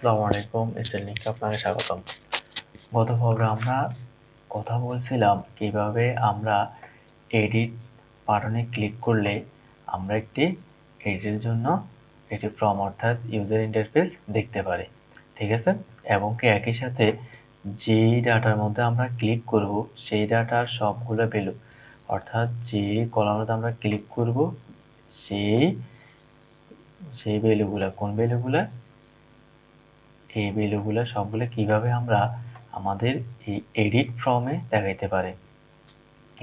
আসসালামু আলাইকুম, স্টাইলিংকে আপনাকে স্বাগতম। গত পর্বে আমরা কথা বলছিলাম কিভাবে আমরা এডিট বাটনে ক্লিক করলে আমরা একটি এডিটের জন্য একটি ফর্ম অর্থাৎ ইউজার ইন্টারফেস দেখতে পারি, ঠিক আছে? এবং কি একই সাথে যেই ডাটার মধ্যে আমরা ক্লিক করব সেই ডাটার সবগুলো ভ্যালু অর্থাৎ যে কলামটাতে আমরা ক্লিক করব সেই সেই ভ্যালুগুলা কোন ভ্যালুগুলা এই ভ্যালুগুলো সবগুলো কিভাবে আমরা আমাদের এই এডিট ফর্মে দেখাইতে পারি,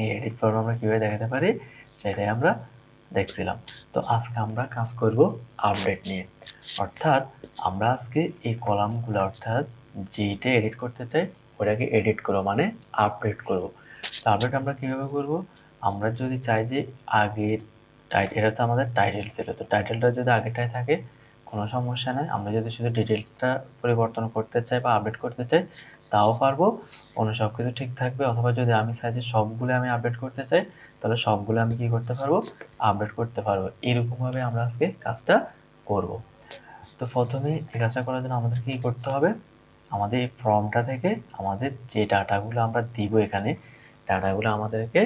এই এডিট ফর্মে আমরা কিভাবে দেখাতে পারি সেটাই আমরা দেখছিলাম। তো আজকে আমরা কাজ করব আপডেট নিয়ে, অর্থাৎ আমরা আজকে এই কলামগুলো অর্থাৎ যেটা এডিট করতে চাই ওটাকে এডিট করব মানে আপডেট করব। তো আপডেট আমরা কিভাবে করব? আমরা যদি চাই যে আগের এটা তো আমাদের টাইটেল ছিল, তো টাইটেলটা যদি আগেরটাই থাকে কোনো সমস্যা নাই। আমরা যদি শুধু ডিটেলসটা পরিবর্তন করতে চাই বা আপডেট করতে চাই তাও পারবো, অন্য সব কিছু ঠিক থাকবে। অথবা যদি আমি চাই যে সবগুলো আমি আপডেট করতে চাই তাহলে সবগুলো আমি কি করতে পারবো, আপডেট করতে পারবো। এরকমভাবে আমরা আজকে কাজটা করব। তো প্রথমে এই কাজটা করার জন্য আমাদের কি করতে হবে, আমাদের এই ফর্মটা থেকে আমাদের যে ডাটাগুলো আমরা দিব এখানে ডাটাগুলো আমাদেরকে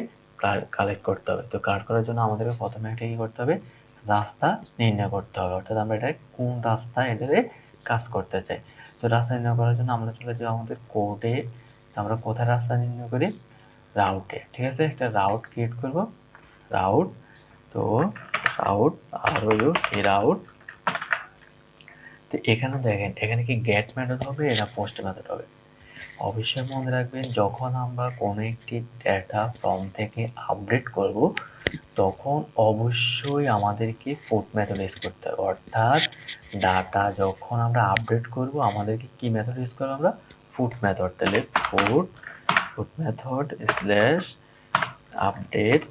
কালেক্ট করতে হবে। তো কালেক্ট করার জন্য আমাদেরকে প্রথমে একটা কি করতে হবে, রাস্তা নির্ণয় করতে হবে, অর্থাৎ আমরা এটা কোন রাস্তায় এটারে কাজ করতে চাই। তো রাস্তা নির্ণয় করার জন্য আমরা চলে যাবো আমাদের কোডে। আমরা কোথায় রাস্তা নির্ণয় করি, রাউটে, ঠিক আছে? একটা রাউট ক্রিয়েট করব, রাউট। তো রাউট আর হলো এই রাউট। তো এখানে দেখেন এখানে কি গেট মেথড হবে না পোস্ট মেথড হবে? অবশ্যই মনে রাখবেন যখন আমরা কোনো একটি ডেটা ফর্ম থেকে আপডেট করব তখন অবশ্যই আমাদেরকে পুট মেথড ইউজ করতে হবে, অর্থাৎ ডাটা যখন আমরা আপডেট করব আমাদেরকে কি মেথড ইউজ করব, আমরা পুট মেথড। তাহলে পুট মেথড স্ল্যাশ আপডেট,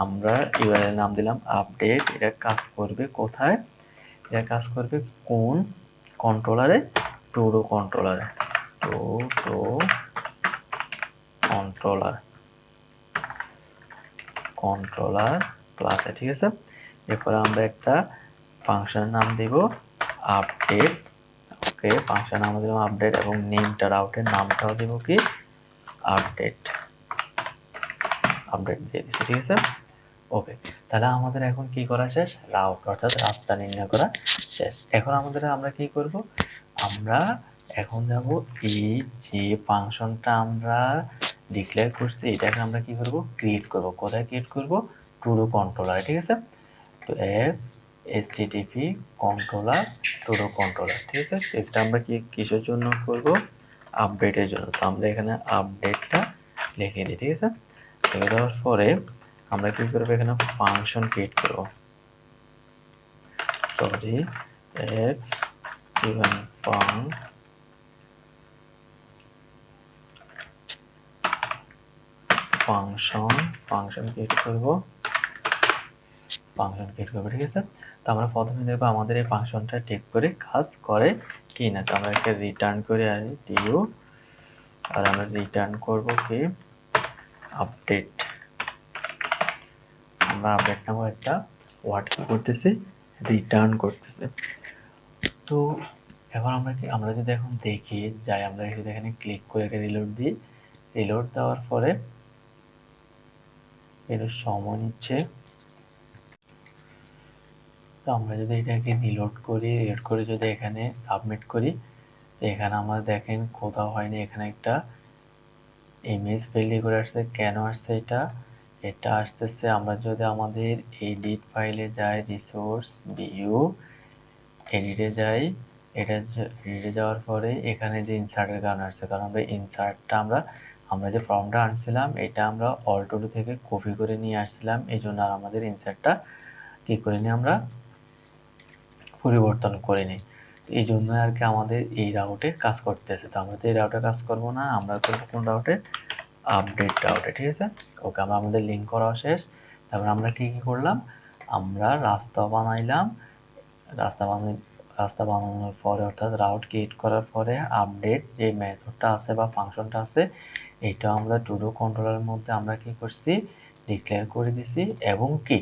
আমরা ইউআরএল নাম দিলাম আপডেট। এটা কাজ করবে কোথায়, এটা কাজ করবে কোন কন্ট্রোলারে, টুডো কন্ট্রোলারে, টুডো কন্ট্রোলার কন্ট্রোলার ক্লাসে, ঠিক আছে? এরপরে আমরা একটা ফাংশন নাম দিব আপডেট। ওকে, ফাংশন নাম দিলাম আপডেট এবং নেমটা রাউটের নামটাও দিব কি আপডেট, আপডেট দিয়ে দিচ্ছি, ঠিক আছে? ওকে, তাহলে আমাদের এখন কি করা শেষ, রাউট অর্থাৎ রাস্তা নির্ণয় করা শেষ। এখন আমরা কি করব, আমরা এখন যাব এই যে ফাংশনটা আমরা ডিক্লেয়ার করছি এটাকে আমরা কি করব, ক্রিয়েট করব। কোথায় ক্রিয়েট করব, টুডো কন্ট্রোলার, ঠিক আছে? তো এফ এইচটিটিপি কন্ট্রোলার টুডো কন্ট্রোলার, ঠিক আছে? এটা আমরা কি কিসের জন্য করব, আপডেটের জন্য। তো আমরা এখানে আপডেটটা লিখে দিই, ঠিক আছে? লিখে দেওয়ার পরে আমরা কি করব, এখানে ফাংশন ক্রিয়েট করব, sorry F even function create করব, ঠিক আছে? তো আমরা প্রথমে দেখবো আমাদের এই ফাংশনটা ঠিক করে কাজ করে কি না। তো আমরা একটা রিটার্ন করে আসি ডিউ, আর আমরা রিটার্ন করব কি আপডেট। আমরা আপডেট নামক একটা ওয়ার্ড কি করতেছি, রিটার্ন করতেছে। তো এখন আমরা যদি এখন দেখি যাই, আমরা যদি এখানে ক্লিক করে এটা রিলোড দিই, রিলোড দেওয়ার পরে এর সময় নিচ্ছে। তো আমরা যদি এটাকে রিলোড করে যদি এখানে সাবমিট করি, এখানে আমরা দেখেন কোথাও হয়নি, এখানে একটা ইমেজ ফেলই করে আসছে। কেন আসছে এটা, এটা আসতেছে আমরা যদি আমাদের এডিট ফাইলে যাই, রিসোর্স ভিউ এডিটে যাই, এডিটে যাওয়ার পরে এখানে যে ইনসার্টের কারণে আসছে, কারণ আমরা ইনসার্টটা আমরা যে ফর্মটা আনছিলাম এটা আমরা অল্ট টুল থেকে কপি করে নিয়ে আসছিলাম, এই জন্য আর আমাদের ইনসার্টটা কি করিনি, আমরা পরিবর্তন করিনি। এই জন্য আর কি আমাদের এই রাউটে কাজ করতেছে। তো আমরা তো এই রাউটে কাজ করব না, আমরা করবো কোন রাউটে, আপডেট রাউটে, ঠিক আছে? ওকে, আমরা আমাদের লিঙ্ক করা শেষ। তারপর আমরা কি কি করলাম, আমরা রাস্তা বানাইলাম। রাস্তা বানানোর পরে অর্থাৎ রাউট ক্রিয়েট করার পরে আপডেট যে মেথডটা আছে বা ফাংশনটা আছে এটা আমরা টুডো কন্ট্রোলারের মধ্যে আমরা কি করছি, ডিক্লেয়ার করে দিছি। এবং কি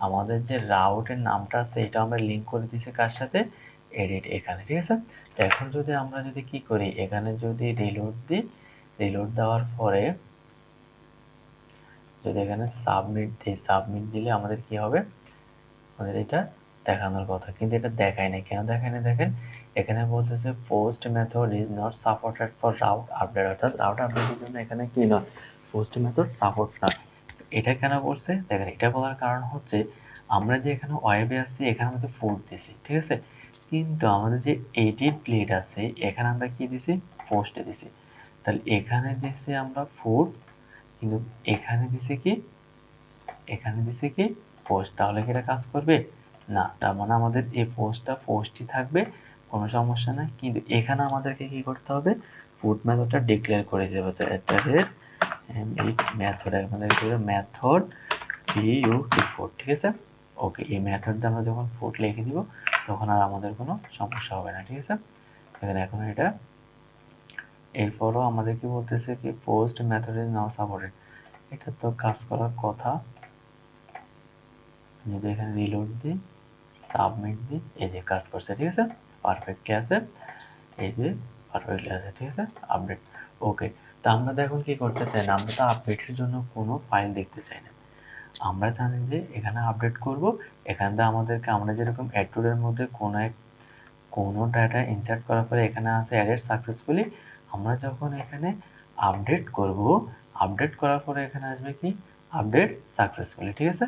আমাদের যে রাউটের নামটা আছে এটা আমরা লিঙ্ক করে দিছি কার সাথে, এডিট এখানে, ঠিক আছে। তো এখন যদি আমরা যদি কি করি, এখানে যদি রিলোড দিই, রিলোড দেওয়ার পরে যদি এখানে সাবমিট দিই, সাবমিট দিলে আমাদের কি হবে, আমাদের এটা দেখানোর কথা, কিন্তু এটা দেখায় না। কেন দেখায় না দেখেন, এখানে বলতেছে post method is not supported for route update, অর্থাৎ রাউট আপডেটের জন্য এখানে কি নয়, পোস্ট মেথড সাপোর্ট নয়। এটা কেন বলছে দেখেন, এটা বলার কারণ হচ্ছে আমরা যে এখানে ওয়েবে আছি, এখানে আমাদের ফুড দিছি, ঠিক আছে, কিন্তু আমাদের যে এডিট প্লেট আছে এখানে আমরা কি দিছি, পোস্টে দিছি। তাহলে এখানে দিছি আমরা ফুড, কিন্তু এখানে দিছি কি, এখানে দিছি কি পোস্ট, তাহলে কি এটা কাজ করবে না। তার মানে আমাদের এই পোস্টই থাকবে, কোনো সমস্যা নাই। কিন্তু এখানে আমাদেরকে কি করতে হবে, ফুড মেথডটা ডিক্লেয়ার করে দেবে। তো এটা এই মেথড আমাদের মেথড ফুড, ঠিক আছে। ওকে, এই মেথডটা আমরা যখন ফুড লিখে দিব তখন আর আমাদের কোনো সমস্যা হবে না, ঠিক আছে। এখানে এখন এটা এরপরও আমাদের কি বলতেছে কি post method is now supported, এটা তো কাজ করার কথা। যদি এখানে রিলোড দিই, সাবমিট দিই, এই যে কাজ করছে, ঠিক আছে, পারফেক্টলি আছে, এই যে পারফেক্টলি আছে, ঠিক আছে, আপডেট। ওকে, তো আমরা তো এখন কি করতে চাই না, আমরা তো আপডেটের জন্য কোনো ফাইল দেখতে চাই না। আমরা জানি যে এখানে আপডেট করব, এখান থেকে আমাদেরকে, আমরা যেরকম অ্যাড টু এর মধ্যে কোনো ডাটা ইনসার্ট করার পরে এখানে আছে অ্যাডেড সাকসেসফুলি, আমরা যখন এখানে আপডেট করব, আপডেট করার পরে এখানে আসবে কি আপডেট সাকসেসফুলি, ঠিক আছে।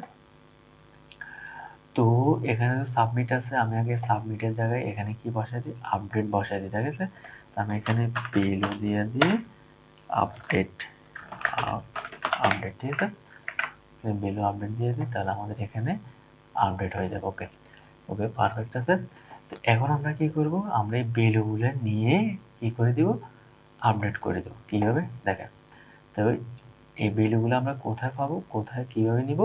তো এখানে সাবমিট আছে, আমি আগে সাবমিটের জায়গায় এখানে কি বসাই দিই, আপডেট বসাই দিই, ঠিক আছে। তো আমি এখানে পেলো দিয়ে দিয়ে আপডেট, আপডেট, ঠিক আছে, বেলো আপডেট দিয়ে দিই, তাহলে আমাদের এখানে আপডেট হয়ে যাবে। ওকে, ওকে, পারফেক্ট আছে। তো এখন আমরা কি করব, আমরা এই বেলোগুলো নিয়ে কি করে দিব, আপডেট করে দেবো। কিভাবে দেখেন, তবে এই বেলোগুলো আমরা কোথায় পাবো, কোথায় কিভাবে নিব,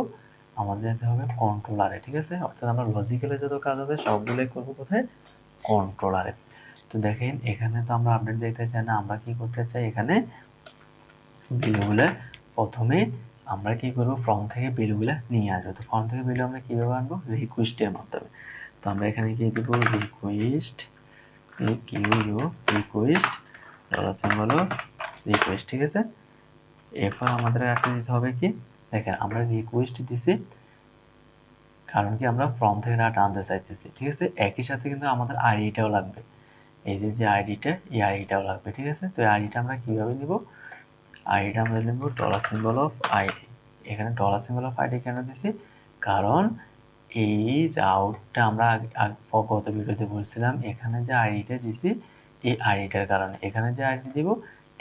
আমাদের যেতে হবে কন্ট্রোলারে, ঠিক আছে। অর্থাৎ আমরা লজিক্যালে যত কাজ আছে সবগুলোই করবো কোথায়, কন্ট্রোলারে। তো দেখেন এখানে তো আমরা আপডেট দেখতে চাই না, আমরা কি করতে চাই, এখানে বেলোগুলো প্রথমে আমরা কি করব, ফর্ম থেকে বেলোগুলো নিয়ে আসবো। তো ফর্ম থেকে বেলো আমরা কিভাবে আনবো, রিকোয়েস্টের মাধ্যমে। তো আমরা এখানে কি দেবো, রিকোয়েস্ট, রিকোয়েস্ট হলো রিকোয়েস্ট, ঠিক আছে। এরপর আমাদের একটা দিতে হবে কি, দেখেন আমরা রিকোয়েস্ট দিছি, কারণ কি আমরা ফর্ম থেকে ডাটা আনতে চাইতেছি, ঠিক আছে। একই সাথে কিন্তু আমাদের আইডিটাও লাগবে, এই যে আইডিটা, এই আইডিটাও লাগবে, ঠিক আছে। তো এই আইডিটা আমরা কিভাবে নিব, আইডিটা আমরা নিব ডলার সিম্বল অফ আইডি। এখানে ডলার সিম্বল অফ আইডি কেন দিছি, কারণ এই রাউটটা আমরা গত ভিডিওতে বলছিলাম, এখানে যে আইডিটা দিছি এই আইডিটার কারণে, এখানে যে আইডি দিব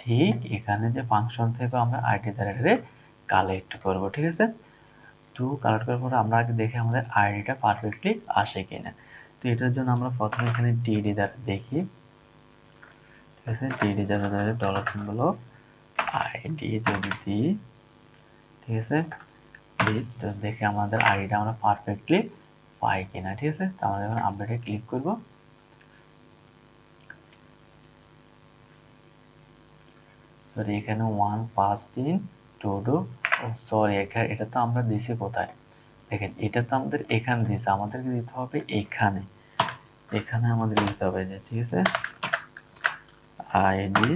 ঠিক এখানে যে ফাংশন থেকে আমরা আইডি দ্বারা কালেক্ট করব, ঠিক আছে। তো কালেক্ট করার পরে আমরা আগে দেখি আমাদের আইডিটা পারফেক্টলি আসে কিনা। তো এটার জন্য আমরা প্রথমে এখানে ডিডি দ্বারা দেখি, ঠিক আছে, ডিডি দ্বারা ডলার সিম্বল অফ আইডি যদি দিই, ঠিক আছে, তো দেখে আমাদের আইডিটা আমরা পারফেক্টলি পাই কিনা, ঠিক আছে। তো আমরা যখন আপডেটে ক্লিক করব, সরি এখানে 1 5 3 2 সরি এটা তো আমরা দিছি কোথায়, দেখেন এটা তো আমাদের এখানে দিছে, আমাদেরকে দিতে হবে এখানে, এখানে আমাদের দিতে হবে যে, ঠিক আছে, আইডি,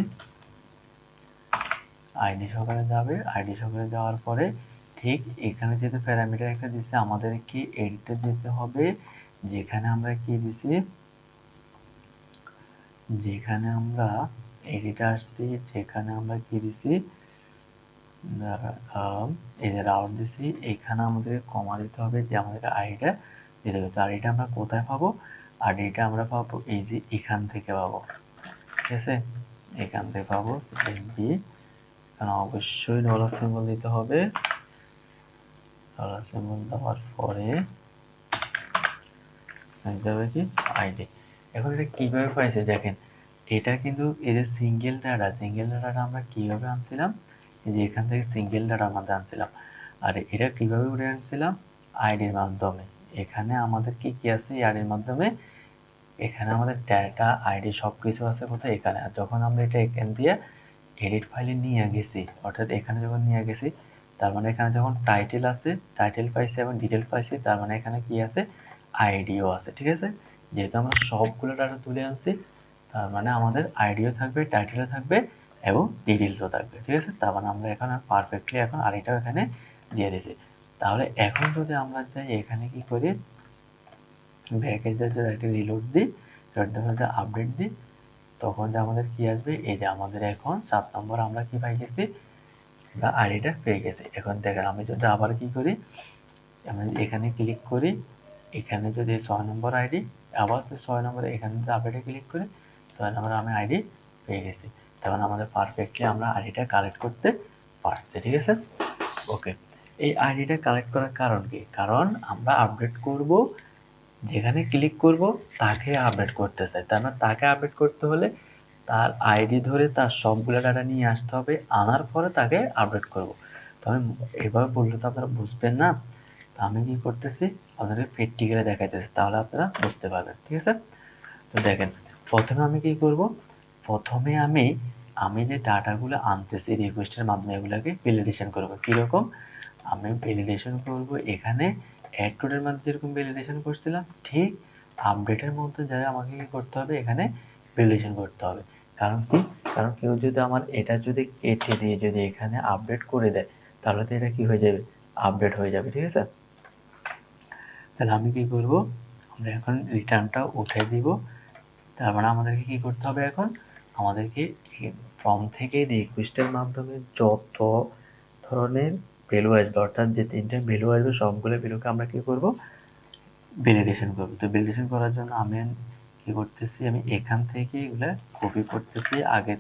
আইডি সহকারে যাবে, আইডি সহকারে যাওয়ার পরে ঠিক এখানে যেহেতু প্যারামিটার একটা দিচ্ছে, আমাদের কি এডিটে দিতে হবে, যেখানে আমরা কি দিছি, যেখানে আমরা এডিটে আসছি, যেখানে আমরা কি দিছি, এই যে রাউট দিছি, এখানে আমাদের কমা দিতে হবে, যে আমাদের আইডিটা দিতে হবে। তো আইডিটা আমরা কোথায় পাবো, আইডিটা আমরা পাবো এই যে এখান থেকে পাবো, ঠিক আছে, এখান থেকে পাবো এমবি, কারণ অবশ্যই ডলার সিম্বল দিতে হবে, ডলার সিম্বল দেওয়ার পরে যাবে কি আইডি। এখন এটা কিভাবে পাইছে দেখেন, এটা কিন্তু এই যে সিঙ্গেল ডাটা আমরা কিভাবে আনছিলাম, এই যে এখান থেকে সিঙ্গেল ডাটা আমাদের আনছিলাম, আর এটা কিভাবে উঠে আনছিলাম, আইডির মাধ্যমে। এখানে আমাদের কি কি আছে আইডির মাধ্যমে, এখানে আমাদের ডাটা আইডি সবকিছু আছে কোথায়, এখানে। আর যখন আমরা এটা এখান দিয়ে এডিট ফাইলে নিয়ে গেছি, অর্থাৎ এখানে যখন নিয়ে গেছি, তার মানে এখানে যখন টাইটেল আছে, টাইটেল পাইছি এবং ডিটেল পাইছি, তার মানে এখানে কি আছে, আইডিও আছে, ঠিক আছে। যেহেতু আমরা সবগুলো ডাটা তুলে আনছি, তার মানে আমাদের আইডিও থাকবে, টাইটেলও থাকবে এবং ডিটেলসও থাকবে। ঠিক আছে, তার মানে আমরা এখন পারফেক্টলি এখন আইডিটাও এখানে দিয়ে দিয়েছি। তাহলে এখন যদি আমরা চাই এখানে কি করি, ব্যাকে যদি একটা রিলোড দিই, আপডেট দিই, তখন যে আমাদের কি আসবে, এই যে আমাদের এখন 7 নম্বর আমরা কি পাই গেছি, আমরা আইডিটা পেয়ে গেছি। এখন দেখেন আমি যদি আবার কি করি, আমি এখানে ক্লিক করি, এখানে যদি 6 নম্বর আইডি, আবার 6 নম্বরে এখানে যদি আপডেটে ক্লিক করি, 6 নম্বরে আমি আইডি পেয়ে গেছি। তখন আমাদের পারফেক্টলি আমরা আইডিটা কালেক্ট করতে পারছি। ঠিক আছে, ওকে। এই আইডিটা কালেক্ট করার কারণ কি? কারণ আমরা আপডেট করব, যেখানে ক্লিক করব তাকে আপডেট করতে চাই। তার মানে তাকে আপডেট করতে হলে তার আইডি ধরে তার সবগুলো ডাটা নিয়ে আসতে হবে, আনার পরে তাকে আপডেট করব। তবে এভাবে বললে তো আপনারা বুঝবেন না। তো আমি কি করতেছি, আপনাদের প্র্যাকটিক্যালে দেখাইতেছি, তাহলে আপনারা বুঝতে পারবেন। ঠিক আছে, তো দেখেন প্রথমে আমি কি করব, প্রথমে আমি যে ডাটাগুলো আনতেছি রিকোয়েস্টের মাধ্যমে এগুলোকে ভ্যালিডেশন করব। কীরকম? আমি ভ্যালিডেশন করব এখানে অ্যাড টুলের মাধ্যমে যেরকম ভ্যালিডেশন করছিলাম, ঠিক আপডেটের মধ্যে যাই আমাকে কি করতে হবে, এখানে ভ্যালিডেশন করতে হবে। কারণ কি? কারণ কেউ যদি আমার এটা যদি কেটে দিয়ে যদি এখানে আপডেট করে দেয়, তাহলে তো এটা কি হয়ে যাবে, আপডেট হয়ে যাবে। ঠিক আছে, তাহলে আমি কি করব, আমরা এখন রিটার্নটা উঠে দিব। তার মানে আমাদেরকে কি করতে হবে, এখন আমাদেরকে ফর্ম থেকে রিকোয়েস্টের মাধ্যমে যত ধরনের ভ্যালু আসবে, অর্থাৎ যে 3টে ভ্যালু আসবে সবগুলো ভ্যালুকে আমরা কি করব, ভ্যালিডেশন করব। তো ভ্যালিডেশন করার জন্য আমি কি করতেছি, আমি এখান থেকে এগুলা কপি করতেছি আগের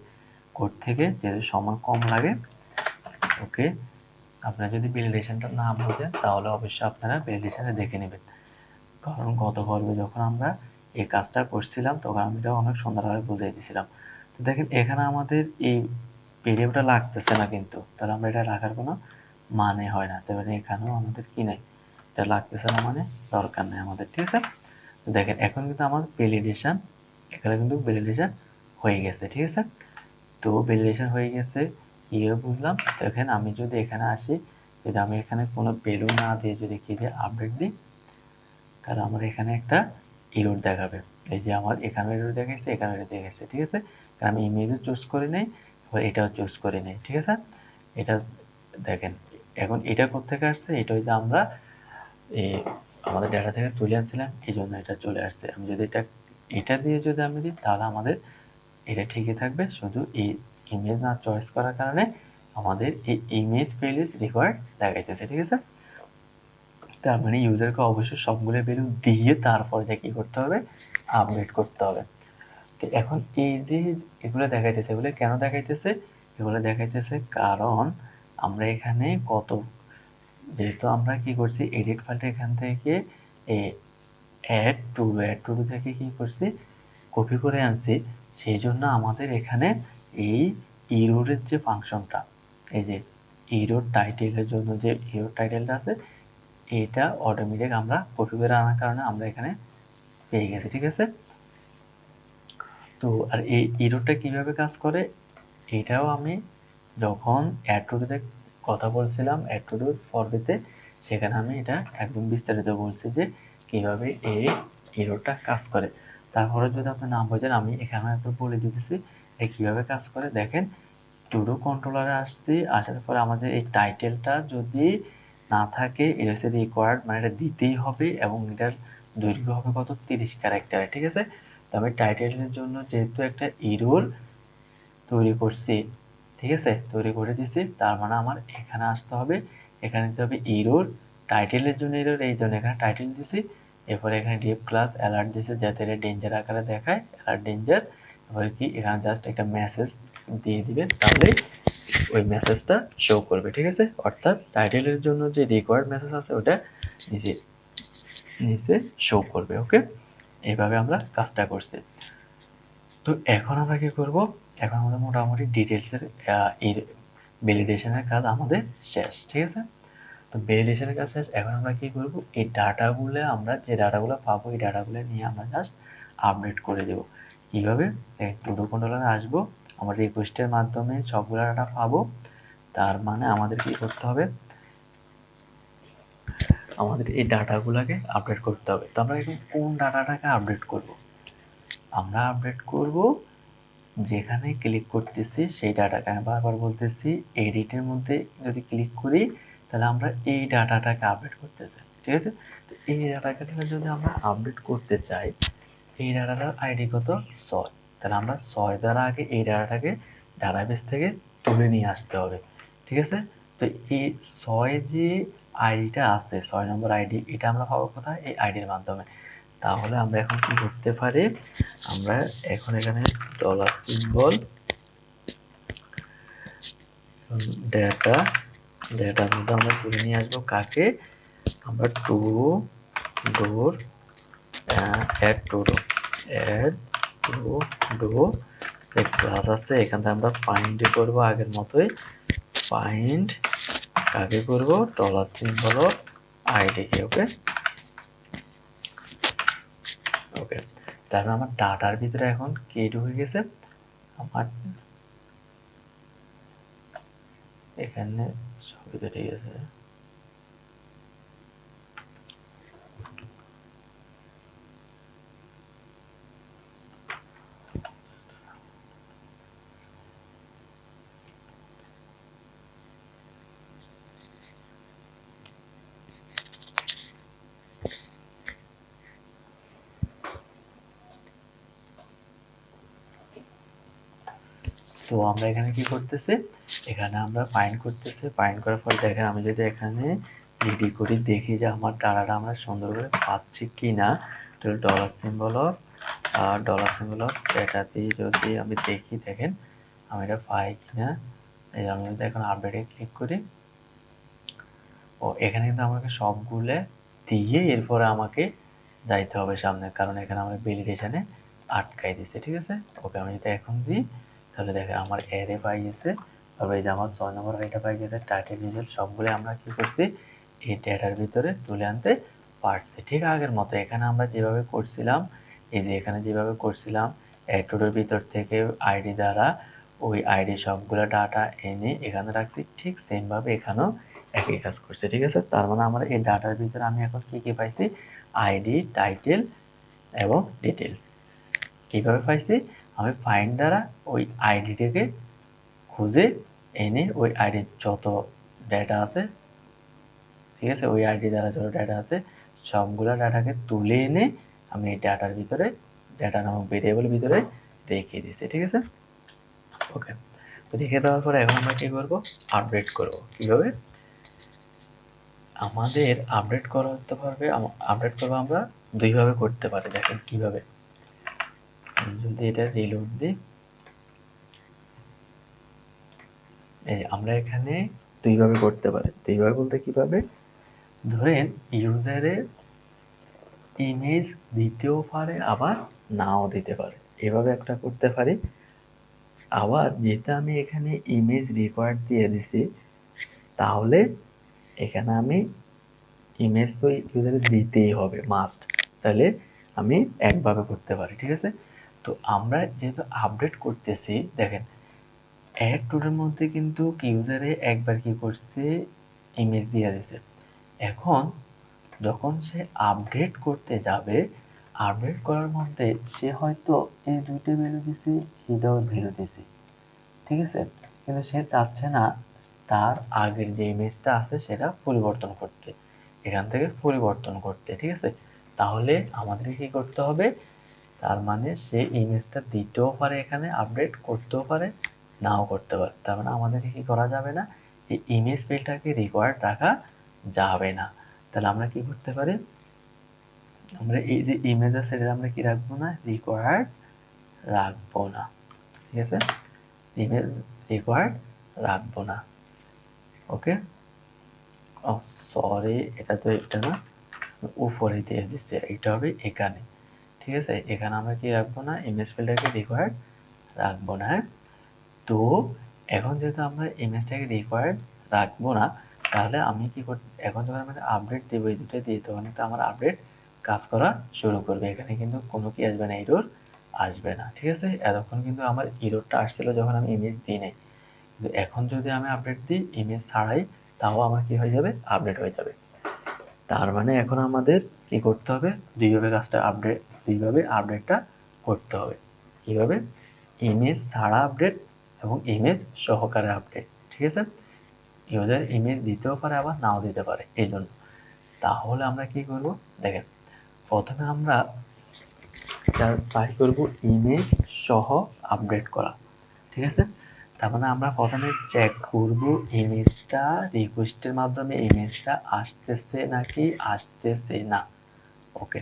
কোড থেকে, যেহেতু সময় কম লাগে। ওকে, আপনারা যদি ভ্যালিডেশনটা না বোঝেন তাহলে অবশ্যই আপনারা ভ্যালিডেশনে দেখে নেবেন। কারণ গত পর্বে যখন আমরা এই কাজটা করছিলাম তখন আমি এটা অনেক সুন্দরভাবে বুঝিয়ে দিয়েছিলাম। তো দেখেন এখানে আমাদের এই ভেরিয়েবলটা লাগতেছে না, কিন্তু তাহলে আমরা এটা রাখার কোনো মানে হয় না। তাহলে এখানেও আমাদের কি নাই, এটা লাগতেছে না মানে দরকার নেই আমাদের। ঠিক আছে, তো দেখেন এখন কিন্তু আমার ভ্যালিডেশন, এখানে কিন্তু ভ্যালিডেশন হয়ে গেছে। ঠিক আছে, তো ভ্যালিডেশন হয়ে গেছে, ইয়ে বুঝলাম। দেখেন আমি যদি এখানে আসি, যদি আমি এখানে কোনো ভ্যালু না দিয়ে যদি কি দিয়ে আপডেট দিই, তাহলে আমার এখানে একটা এরর দেখাবে। এই যে আমার এখানে এরর দেখাচ্ছে, এখানে এরর দেখাচ্ছে। ঠিক আছে, কারণ আমি ইমেজও চুজ করে নেই, এটাও চুজ করে নেই। ঠিক আছে, এটা দেখেন এখন এটা কোত্থেকে আসছে, এটা হচ্ছে আমরা আমাদের ডাটা থেকে তুলে আনছিলাম, এই জন্য এটা চলে আসছে। আমি যদি এটা দিয়ে যদি আমি দিই, তাহলে আমাদের এটা ঠিকই থাকবে, শুধু এই ইমেজ না চয়েস করার কারণে আমাদের এই ইমেজ প্লেলিস্ট রিকোয়ার্ড দেখাইতেছে। ঠিক আছে, তার মানে ইউজারকে অবশ্যই সবগুলো ভ্যালু দিয়ে তারপর যে কি করতে হবে, আপডেট করতে হবে। তো এখন এই যে এগুলো দেখাইতেছে, এগুলো কেন দেখাইতেছে, এগুলো দেখাইতেছে কারণ আমরা এখানে যেহেতু আমরা কি করছি, এডিট ফাইলটা এখান থেকে অ্যাড টু থেকে কি করছি, কপি করে আনছি। সেই জন্য আমাদের এখানে এই ইরোরের যে ফাংশনটা, এই যে ইরোর টাইটেলের জন্য যে ইরোর টাইটেলটা আছে, এটা অটোমেটিক আমরা কপি করে আনার কারণে আমরা এখানে পেয়ে গেছি। ঠিক আছে, তো আর এই ইরোরটা কিভাবে কাজ করে, এটাও আমি যখন অ্যাড টু তে কথা বলছিলাম, অ্যাড টু ফরবিতে, সেখানে আমি এটা একদম বিস্তারিত বলছি যে কিভাবে এই ইরোরটা কাজ করে। তারপরে যদি আপনি না বোঝেন, আমি এখানে একটু বলে দিতেছি কিভাবে কাজ করে। দেখেন টুডু কন্ট্রোলারে আসছি, আসার পরে আমাদের এই টাইটেলটা যদি না থাকে, এটা হচ্ছে রিকোয়ার্ড, মানে এটা দিতেই হবে এবং এটার দৈর্ঘ্য হবে কত, 30 ক্যারেক্টার। ঠিক আছে, তো আমি টাইটেলের জন্য যেহেতু একটা ইরোর তৈরি করছি, ঠিক আছে, তৈরি করে দিছি, তার মানে আমার এখানে আসতে হবে, এখানে দিতে হবে ইরোর, টাইটেলের জন্য ইরোর, এই জন্য এখানে টাইটেল দিছি। এরপরে এখানে ডিপ ক্লাস অ্যালার্ট দিছে যাতে এটা ডেঞ্জার আকারে দেখায়, অ্যালার্ট ডেঞ্জার। এবারে কি এখানে জাস্ট একটা মেসেজ দিয়ে দিবেন, তাহলেই ওই মেসেজটা শো করবে। ঠিক আছে, অর্থাৎ টাইটেলের জন্য যে রিকোয়ার্ড মেসেজ আছে ওটা নিচে নিচে শো করবে। ওকে, এইভাবে আমরা কাজটা করছি। তো এখন আমরা কি করব, এখন আমাদের মোটামুটি ডিটেলসের এই ভ্যালিডেশনের কাজ আমাদের শেষ। ঠিক আছে, তো ভ্যালিডেশনের কাজ শেষ। এখন আমরা কি করব, এই ডাটাগুলো আমরা যে ডাটাগুলো পাবো, এই ডাটাগুলো নিয়ে আমরা জাস্ট আপডেট করে দেব। কিভাবে, টুডু কন্ট্রোলারে আসবো, আমরা রিকোয়েস্টের মাধ্যমে সবগুলো ডাটা পাবো। তার মানে আমাদের কি করতে হবে, আমাদের এই ডাটাগুলোকে আপডেট করতে হবে। তো আমরা এখন কোন ডাটাটাকে আপডেট করব? আমরা আপডেট করব যেখানে ক্লিক করতেছি সেই ডাটাকে। আমি বারবার বলতেছি এডিটের মধ্যে যদি ক্লিক করি তাহলে আমরা এই ডাটাটাকে আপডেট করতে চাই, ঠিক আছে? তো এই ডাটাটাকে যদি আমরা আপডেট করতে চাই, এই ডাটাটার আইডি কত? 6। তাহলে আমরা 6 দ্বারা আগে এই ডাটাটাকে ডাটাবেস থেকে তুলে নিয়ে আসতে হবে, ঠিক আছে? তো এই 6 যে আইডিটা আছে, 6 নম্বর আইডি, এটা আমরা পাবো কোথায়? এই আইডির মাধ্যমে। তাহলে আমরা এখন কি করতে পারি? আমরা এখন এখানে ডলার সিম্বল ডেটার মধ্যে আমরা তুলে নিয়ে আসবো কাকে? আমরা two door add to do plus আছে, এখান থেকে আমরা ফাইন্ড করবো আগের মতোই। ফাইন্ড কাকে করবো? Dollar symbol of ID K. ওকে ওকে, তারপর আমার ডাটার ভিতরে এখন কে ঢুকে গেছে? আমার এখানে সবই তো ঠিক আছে। তো আমরা এখানে কি করতেছি? এখানে আমরা ফাইন্ড করতেছি। ফাইন্ড করার পর দেখেন আমি যদি এখানে রেডি করি, দেখি যে আমার ডাটাটা আমরা সুন্দর করে পাচ্ছি কিনা। তো ডলার সিম্বল অফ ডেটা দিয়ে যদি আমি দেখি, দেখেন আমি এটা পাই কিনা। এই আমি যদি এখন আপডেটে ক্লিক করি, ও এখানে কিন্তু আমাকে সবগুলো দিয়ে এরপরে আমাকে যাইতে হবে সামনে, কারণ এখানে আমার ভ্যালিডেশনে আটকাই দিচ্ছে, ঠিক আছে? ওকে, আমি যদি এখন দিই তাহলে দেখেন আমার অ্যারে পাই গেছে। তবে এই যে আমার 6 নম্বর এটা পাই গেছে, টাইটেল ডিটেল সবগুলো আমরা কি করছি? এই ডেটার ভিতরে তুলে আনতে পারছি। ঠিক আগের মতো এখানে আমরা যেভাবে করছিলাম, এই যে এখানে যেভাবে করছিলাম অ্যাড্রোডের ভিতর থেকে আইডি দ্বারা ওই আইডি সবগুলো ডাটা এনে এখানে রাখছি, ঠিক সেম ভাবে এখানেও একই কাজ করছে, ঠিক আছে? তার মানে আমার এই ডাটার ভিতরে আমি এখন কি কি পাইছি? আইডি, টাইটেল এবং ডিটেলস। কিভাবে পাইছি? আমি ফাইন্ড দ্বারা ওই আইডিটাকে খুঁজে এনে ওই আইডির যত ডেটা আছে, ঠিক আছে, ওই আইডি দ্বারা যত ডেটা আছে সবগুলো ডাটাকে তুলে এনে আমি এই ডাটার ভিতরে, ডেটা নামক ভেরিয়েবলের ভিতরে রেখে দিয়েছি, ঠিক আছে? ওকে, তো রেখে দেওয়ার পরে এখন আমরা কি করব? আপডেট করব। কিভাবে? আমাদের আপডেট করতে পারবে, আপডেট করবো আমরা দুইভাবে করতে পারি। দেখেন কিভাবে। যদি এটা রিলোড দিই, আমরা এখানে দুইভাবে করতে পারি। দুইভাবে বলতে কিভাবে? ধরেন ইউজারের ইমেজ দিতেও পারে আবার নাও দিতে পারে, এভাবে একটা করতে পারি। আবার যেটা আমি এখানে ইমেজ রিকোয়ার্ড দিয়ে দিছি, তাহলে এখানে আমি ইমেজ তো ইউজারে দিতেই হবে মাস্ট, তাহলে আমি একভাবে করতে পারি, ঠিক আছে? তো আমরা যেহেতু আপডেট করতেছি, দেখেন অ্যাড টুলের মধ্যে কিন্তু ইউজারে একবার কি করছে? ইমেজ দিয়ে দিছে। এখন যখন সে আপডেট করতে যাবে, আপডেট করার মধ্যে সে হয়তো এই দুইটা ভ্যালু দিছে, এটাও ভ্যালু দিছে, ঠিক আছে? কিন্তু সে চাচ্ছে না তার আগের যে ইমেজটা আছে সেটা পরিবর্তন করতে, এখান থেকে পরিবর্তন করতে, ঠিক আছে? তাহলে আমাদের কি করতে হবে? তার মানে সে ইমেজটা দিতেও পারে, এখানে আপডেট করতেও পারে, নাও করতে পারে। তার মানে আমাদের কি করা যাবে না? এই ইমেজ ফিল্ডটাকে রিকোয়ার্ড রাখা যাবে না। তাহলে আমরা কি করতে পারি? আমরা এই যে ইমেজ আছে এটা আমরা কি রাখবো না? রিকোয়ার্ড রাখবো না, ঠিক আছে? ইমেজ রিকোয়ার্ড রাখবো না। ওকে, ও সরি, এটা তো এটা না, উপরে দিয়ে দিচ্ছে, এটা হবে এখানে, ঠিক আছে? এখানে আমরা কি রাখবো না? ইমেজ ফিল্ডটাকে রিকোয়ার্ড রাখবো না, হ্যাঁ? তো এখন যেহেতু আমরা ইমেজটাকে রিকোয়ার্ড রাখবো না, তাহলে আমি কি করতে, এখন যখন আমি আপডেট দেবো এই দুটো দিয়ে, তখন কিন্তু আমার আপডেট কাজ করা শুরু করবে। এখানে কিন্তু কোনো কি আসবে না? এরর আসবে না, ঠিক আছে? এতক্ষণ কিন্তু আমার এররটা আসছিল যখন আমি ইমেজ দিই নাই, কিন্তু এখন যদি আমি আপডেট দিই ইমেজ ছাড়াই, তাও আমার কি হয়ে যাবে? আপডেট হয়ে যাবে। তার মানে এখন আমাদের কি করতে হবে, দুইভাবে আপডেটটা করতে হবে। কিভাবে? ইমেজ ছাড়া আপডেট এবং ইমেজ সহকারে আপডেট। ঠিক আছে, ইউজার ইমেজ দিতেও পারে আবার নাও দিতে পারে এই জন্য। তাহলে আমরা কি করব, দেখেন প্রথমে আমরা ট্রাই করব ইমেজ সহ আপডেট করা। ঠিক আছে, তার মানে আমরা প্রথমে চেক করব ইমেজটা রিকোয়েস্টের মাধ্যমে ইমেজটা আসতেছে নাকি আসতেছে না। ওকে,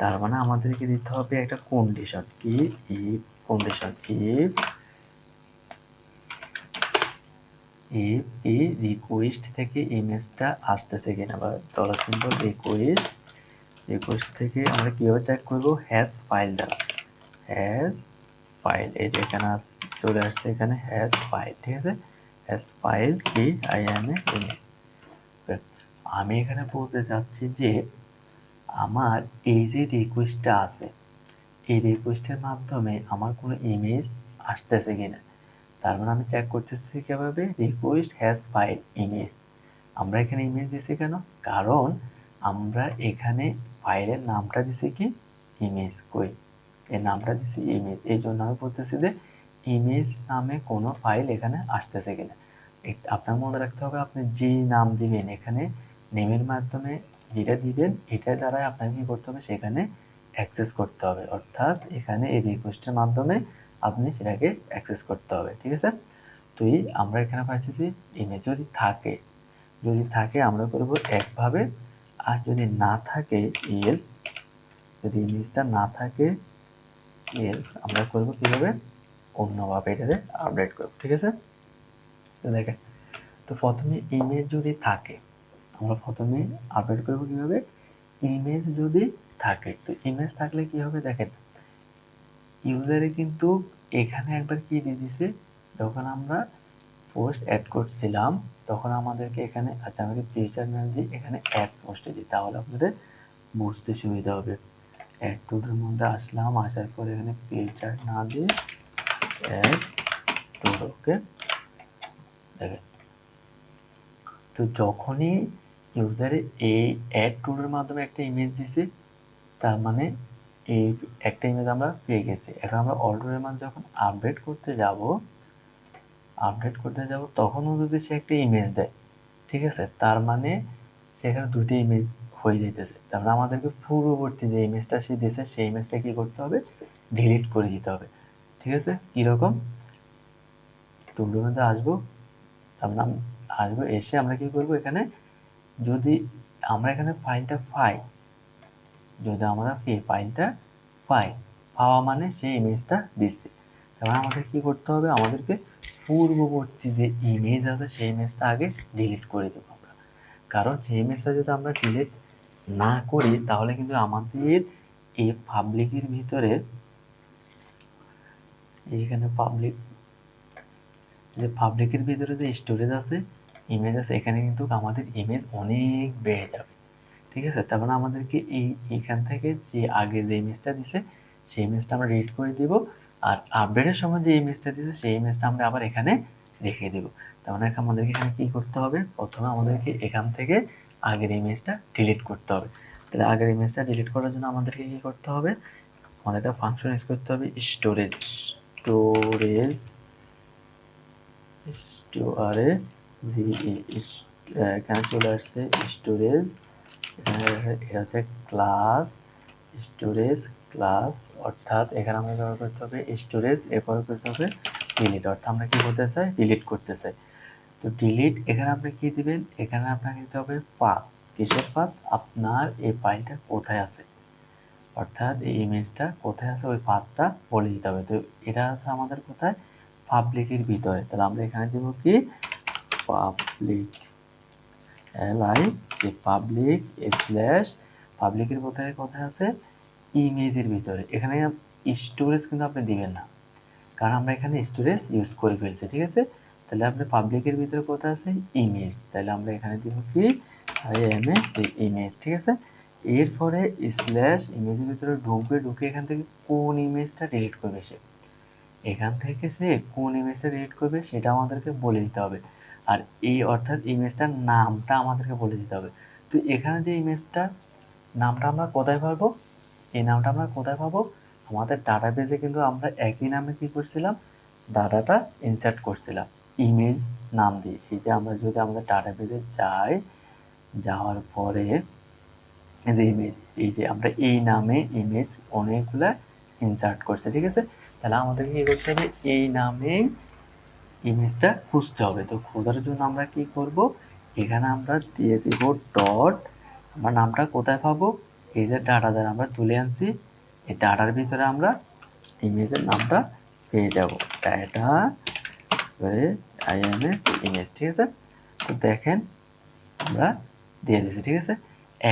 তার মানে আমাদেরকে দিতে হবে একটা কন্ডিশন, কি ইফ কন্ডিশন, ইফ এই রিকোয়েস্ট থেকে ইমেজটা আসতেছে কিনা, বা ডলার সিম্বল রিকোয়েস্ট থেকে আমরা কিভাবে চেক করব, হ্যাশ ফাইল দ্বারা। হ্যাশ ফাইল, এই যে এখানে চলে আসছে, এখানে হ্যাশ ফাইল। ঠিক আছে, হ্যাশ ফাইল কি আইএমএ ইমেজ। আমি এখানে বলতে চাচ্ছি যে আমার এই যে রিকোয়েস্টটা আছে, এই রিকোয়েস্টের মাধ্যমে আমার কোনো ইমেজ আসতেছে কিনা। তার মানে আমি চেক করতেছি কিভাবে, রিকোয়েস্ট হ্যাজ ফাইল ইমেজ। আমরা এখানে ইমেজ দিছি কেন, কারণ আমরা এখানে ফাইলের নামটা দিছি কি ইমেজ। কই এর নামটা দিছি ইমেজ, এই জন্য আমি বলতেছি যে ইমেজ নামে কোনো ফাইল এখানে আসতেছে কিনা। আপনার মনে রাখতে হবে, আপনি যে নাম দিবেন এখানে নেমের মাধ্যমে যেটা দিবেন এটার দ্বারাই আপনাকে কি করতে হবে, সেখানে অ্যাক্সেস করতে হবে। অর্থাৎ এখানে এই রিকোয়েস্টের মাধ্যমে আপনি সেটাকে অ্যাক্সেস করতে হবে। ঠিক আছে, তো আমরা এখানে পাচ্ছি যে ইমেজ যদি থাকে আমরা করব একভাবে, আর যদি না থাকে এলস, যদি ইমেজটা না থাকে এলস আমরা করব কিভাবে, অন্যভাবে এটাকে আপডেট করব। ঠিক আছে, তো দেখেন, তো প্রথমে ইমেজ যদি থাকে আমরা প্রথমে আপডেট করব কিভাবে, ইমেজ যদি থাকে। তো ইমেজ থাকলে কি হবে, দেখেন ইউজারে কিন্তু এখানে একবার কি দিয়ে দিছে, যখন আমরা পোস্ট অ্যাড করছিলাম তখন আমাদেরকে এখানে, আচ্ছা আমাকে ফিচার নাম দিই, এখানে অ্যাড পোস্টে দিই, তাহলে আপনাদের বুঝতে সুবিধা হবে। অ্যাড টুডের মধ্যে আসলাম, আসার পরে এখানে ফিচার না দিয়ে অ্যাড টুড। ওকে, দেখেন তো যখনই ইউজারে এই অ্যাড টুডের মাধ্যমে একটা ইমেজ দিছে, তার মানে এই একটা ইমেজ আমরা পেয়ে গেছি। এখন আমরা অল্টারের মান যখন আপডেট করতে যাব তখনও যদি সে একটা ইমেজ দেয়, ঠিক আছে, তার মানে সেখানে দুটি ইমেজ হয়ে যেতেছে। তারপরে আমাদেরকে পূর্ববর্তী যে ইমেজটা সে দিয়েছে সেই ইমেজটা কি করতে হবে, ডিলিট করে দিতে হবে। ঠিক আছে, কিরকম, টুলটার মধ্যে আসবো, তারপরে আসবো, এসে আমরা কি করবো, এখানে যদি আমরা এখানে ফাইলটা পাই, যদি আমরা ফাইলটা পাওয়া মানে সেই ইমেজটা দিচ্ছে, তারপরে আমাদের কি করতে হবে, আমাদেরকে পূর্ববর্তী যে ইমেজ আছে সেই ইমেজটা আগে ডিলিট করে দেবো আমরা। কারণ সেই ইমেজটা যদি আমরা ডিলিট না করি তাহলে কিন্তু আমাদের এই পাবলিকের ভিতরে, এইখানে পাবলিকের ভিতরে যে স্টোরেজ আছে, ইমেজ আছে, এখানে কিন্তু আমাদের ইমেজ অনেক বেড়ে যাবে। ঠিক আছে, তার মানে আমাদেরকে এইখান থেকে যে আগে যে ইমেজটা দিছে সেই ইমেজটা আমরা রিড করে দিব, আর আপডেটের সময় যে ইমেজটা দিছে সেই ইমেজটা আমরা আবার এখানে রেখে দেব। তার মানে আমাদেরকে এখানে কি করতে হবে, প্রথমে আমাদেরকে এখান থেকে আগের ইমেজটা ডিলিট করতে হবে। তাহলে আগের ইমেজটা ডিলিট করার জন্য আমাদেরকে কি করতে হবে, আমাদের একটা ফাংশন ইউজ করতে হবে, স্টোরেজ এখানে চলে আসছে স্টোরেজ, এটা হচ্ছে ক্লাস ক্লাস, অর্থাৎ এখানে আমরা ব্যবহার করতে হবে স্টোরেজ, এরপর করতে হবে ডিলিট, অর্থাৎ আমরা কি করতে চাই, ডিলিট করতে চাই। তো ডিলিট এখানে আপনি কি দিবেন, এখানে আপনাকে দিতে হবে পাথ। কিসের পাথ, আপনার এই ফাইলটা কোথায় আছে, অর্থাৎ এই ইমেজটা কোথায় আছে ওই পাথটা বলে দিতে হবে। তো এটা আছে আমাদের কোথায়, পাবলিকের ভিতরে। তাহলে আমরা এখানে দেব কি পাবলিক, পাবলিক স্ল্যাশ পাবলিকের কোথায় আছে, ইমেজের ভিতরে। এখানে স্টোরেজ কিন্তু আপনি দিবেন না, কারণ আমরা এখানে স্টোরেজ ইউজ করে ফেলছি। ঠিক আছে, তাহলে আপনি পাবলিকের ভিতরে কোথায় আছে, ইমেজ, তাহলে আমরা এখানে দিব কি ইমেজ। ঠিক আছে, এরপরে স্ল্যাশ ইমেজের ভিতরে ঢুকে এখান থেকে কোন ইমেজটা ডিলিট করবে সে, এখান থেকে সে কোন ইমেজটা ডিলিট করবে সেটা আমাদেরকে বলে দিতে হবে। আর এই অর্থাৎ ইমেজটার নামটা আমাদেরকে বলে দিতে হবে। তো এখানে যে ইমেজটা নামটা আমরা কোথায় পাবো, এই নামটা আমরা কোথায় পাবো, আমাদের ডাটাবেজে কিন্তু আমরা একই নামে কি করছিলাম, ডাটাটা ইনসার্ট করছিলাম ইমেজ নাম দিয়ে। এই যে আমরা যদি আমাদের ডাটাবেজে যাই, যাওয়ার পরে এই যে ইমেজ, এই যে আমরা এই নামে ইমেজ অনেকগুলা ইনসার্ট করছি, ঠিক আছে। তাহলে আমাদেরকে কি করতে হবে, এই নামে ইমেজটা খুঁজতে হবে। তো খোঁজার জন্য আমরা কি করব, এখানে আমরা দিয়ে দেব ডট, আমরা নামটা কোথায় পাবো, এই যে ডাটা দ্বারা আমরা তুলে আনছি, এই ডাটার ভিতরে আমরা ইমেজের নামটা পেয়ে যাব, ডাটা ইমেজ, ঠিক আছে। তো দেখেন আমরা দিয়ে দিয়েছি, ঠিক আছে।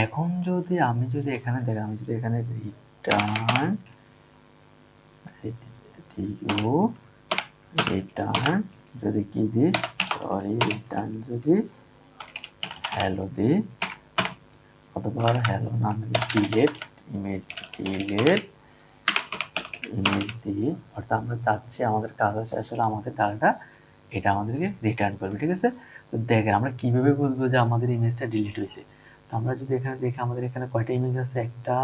এখন যদি আমি যদি এখানে দেখেন, আমি যদি এখানে রিটার্ন যদি কি দিই, সরি রিটার্ন যদি হ্যালো দিই, অথবা হ্যালো নাম ডিলেট ইমেজ দিই, অর্থাৎ আমরা চাচ্ছি আমাদের কাজ শেষ হলে আমাদের ডাটা এটা আমাদেরকে রিটার্ন করবে, ঠিক আছে। তো দেখেন আমরা কিভাবে বুঝবো যে আমাদের ইমেজটা ডিলিট হয়েছে। তো আমরা যদি এখানে দেখি, আমাদের এখানে কয়টা ইমেজ আছে, একটা,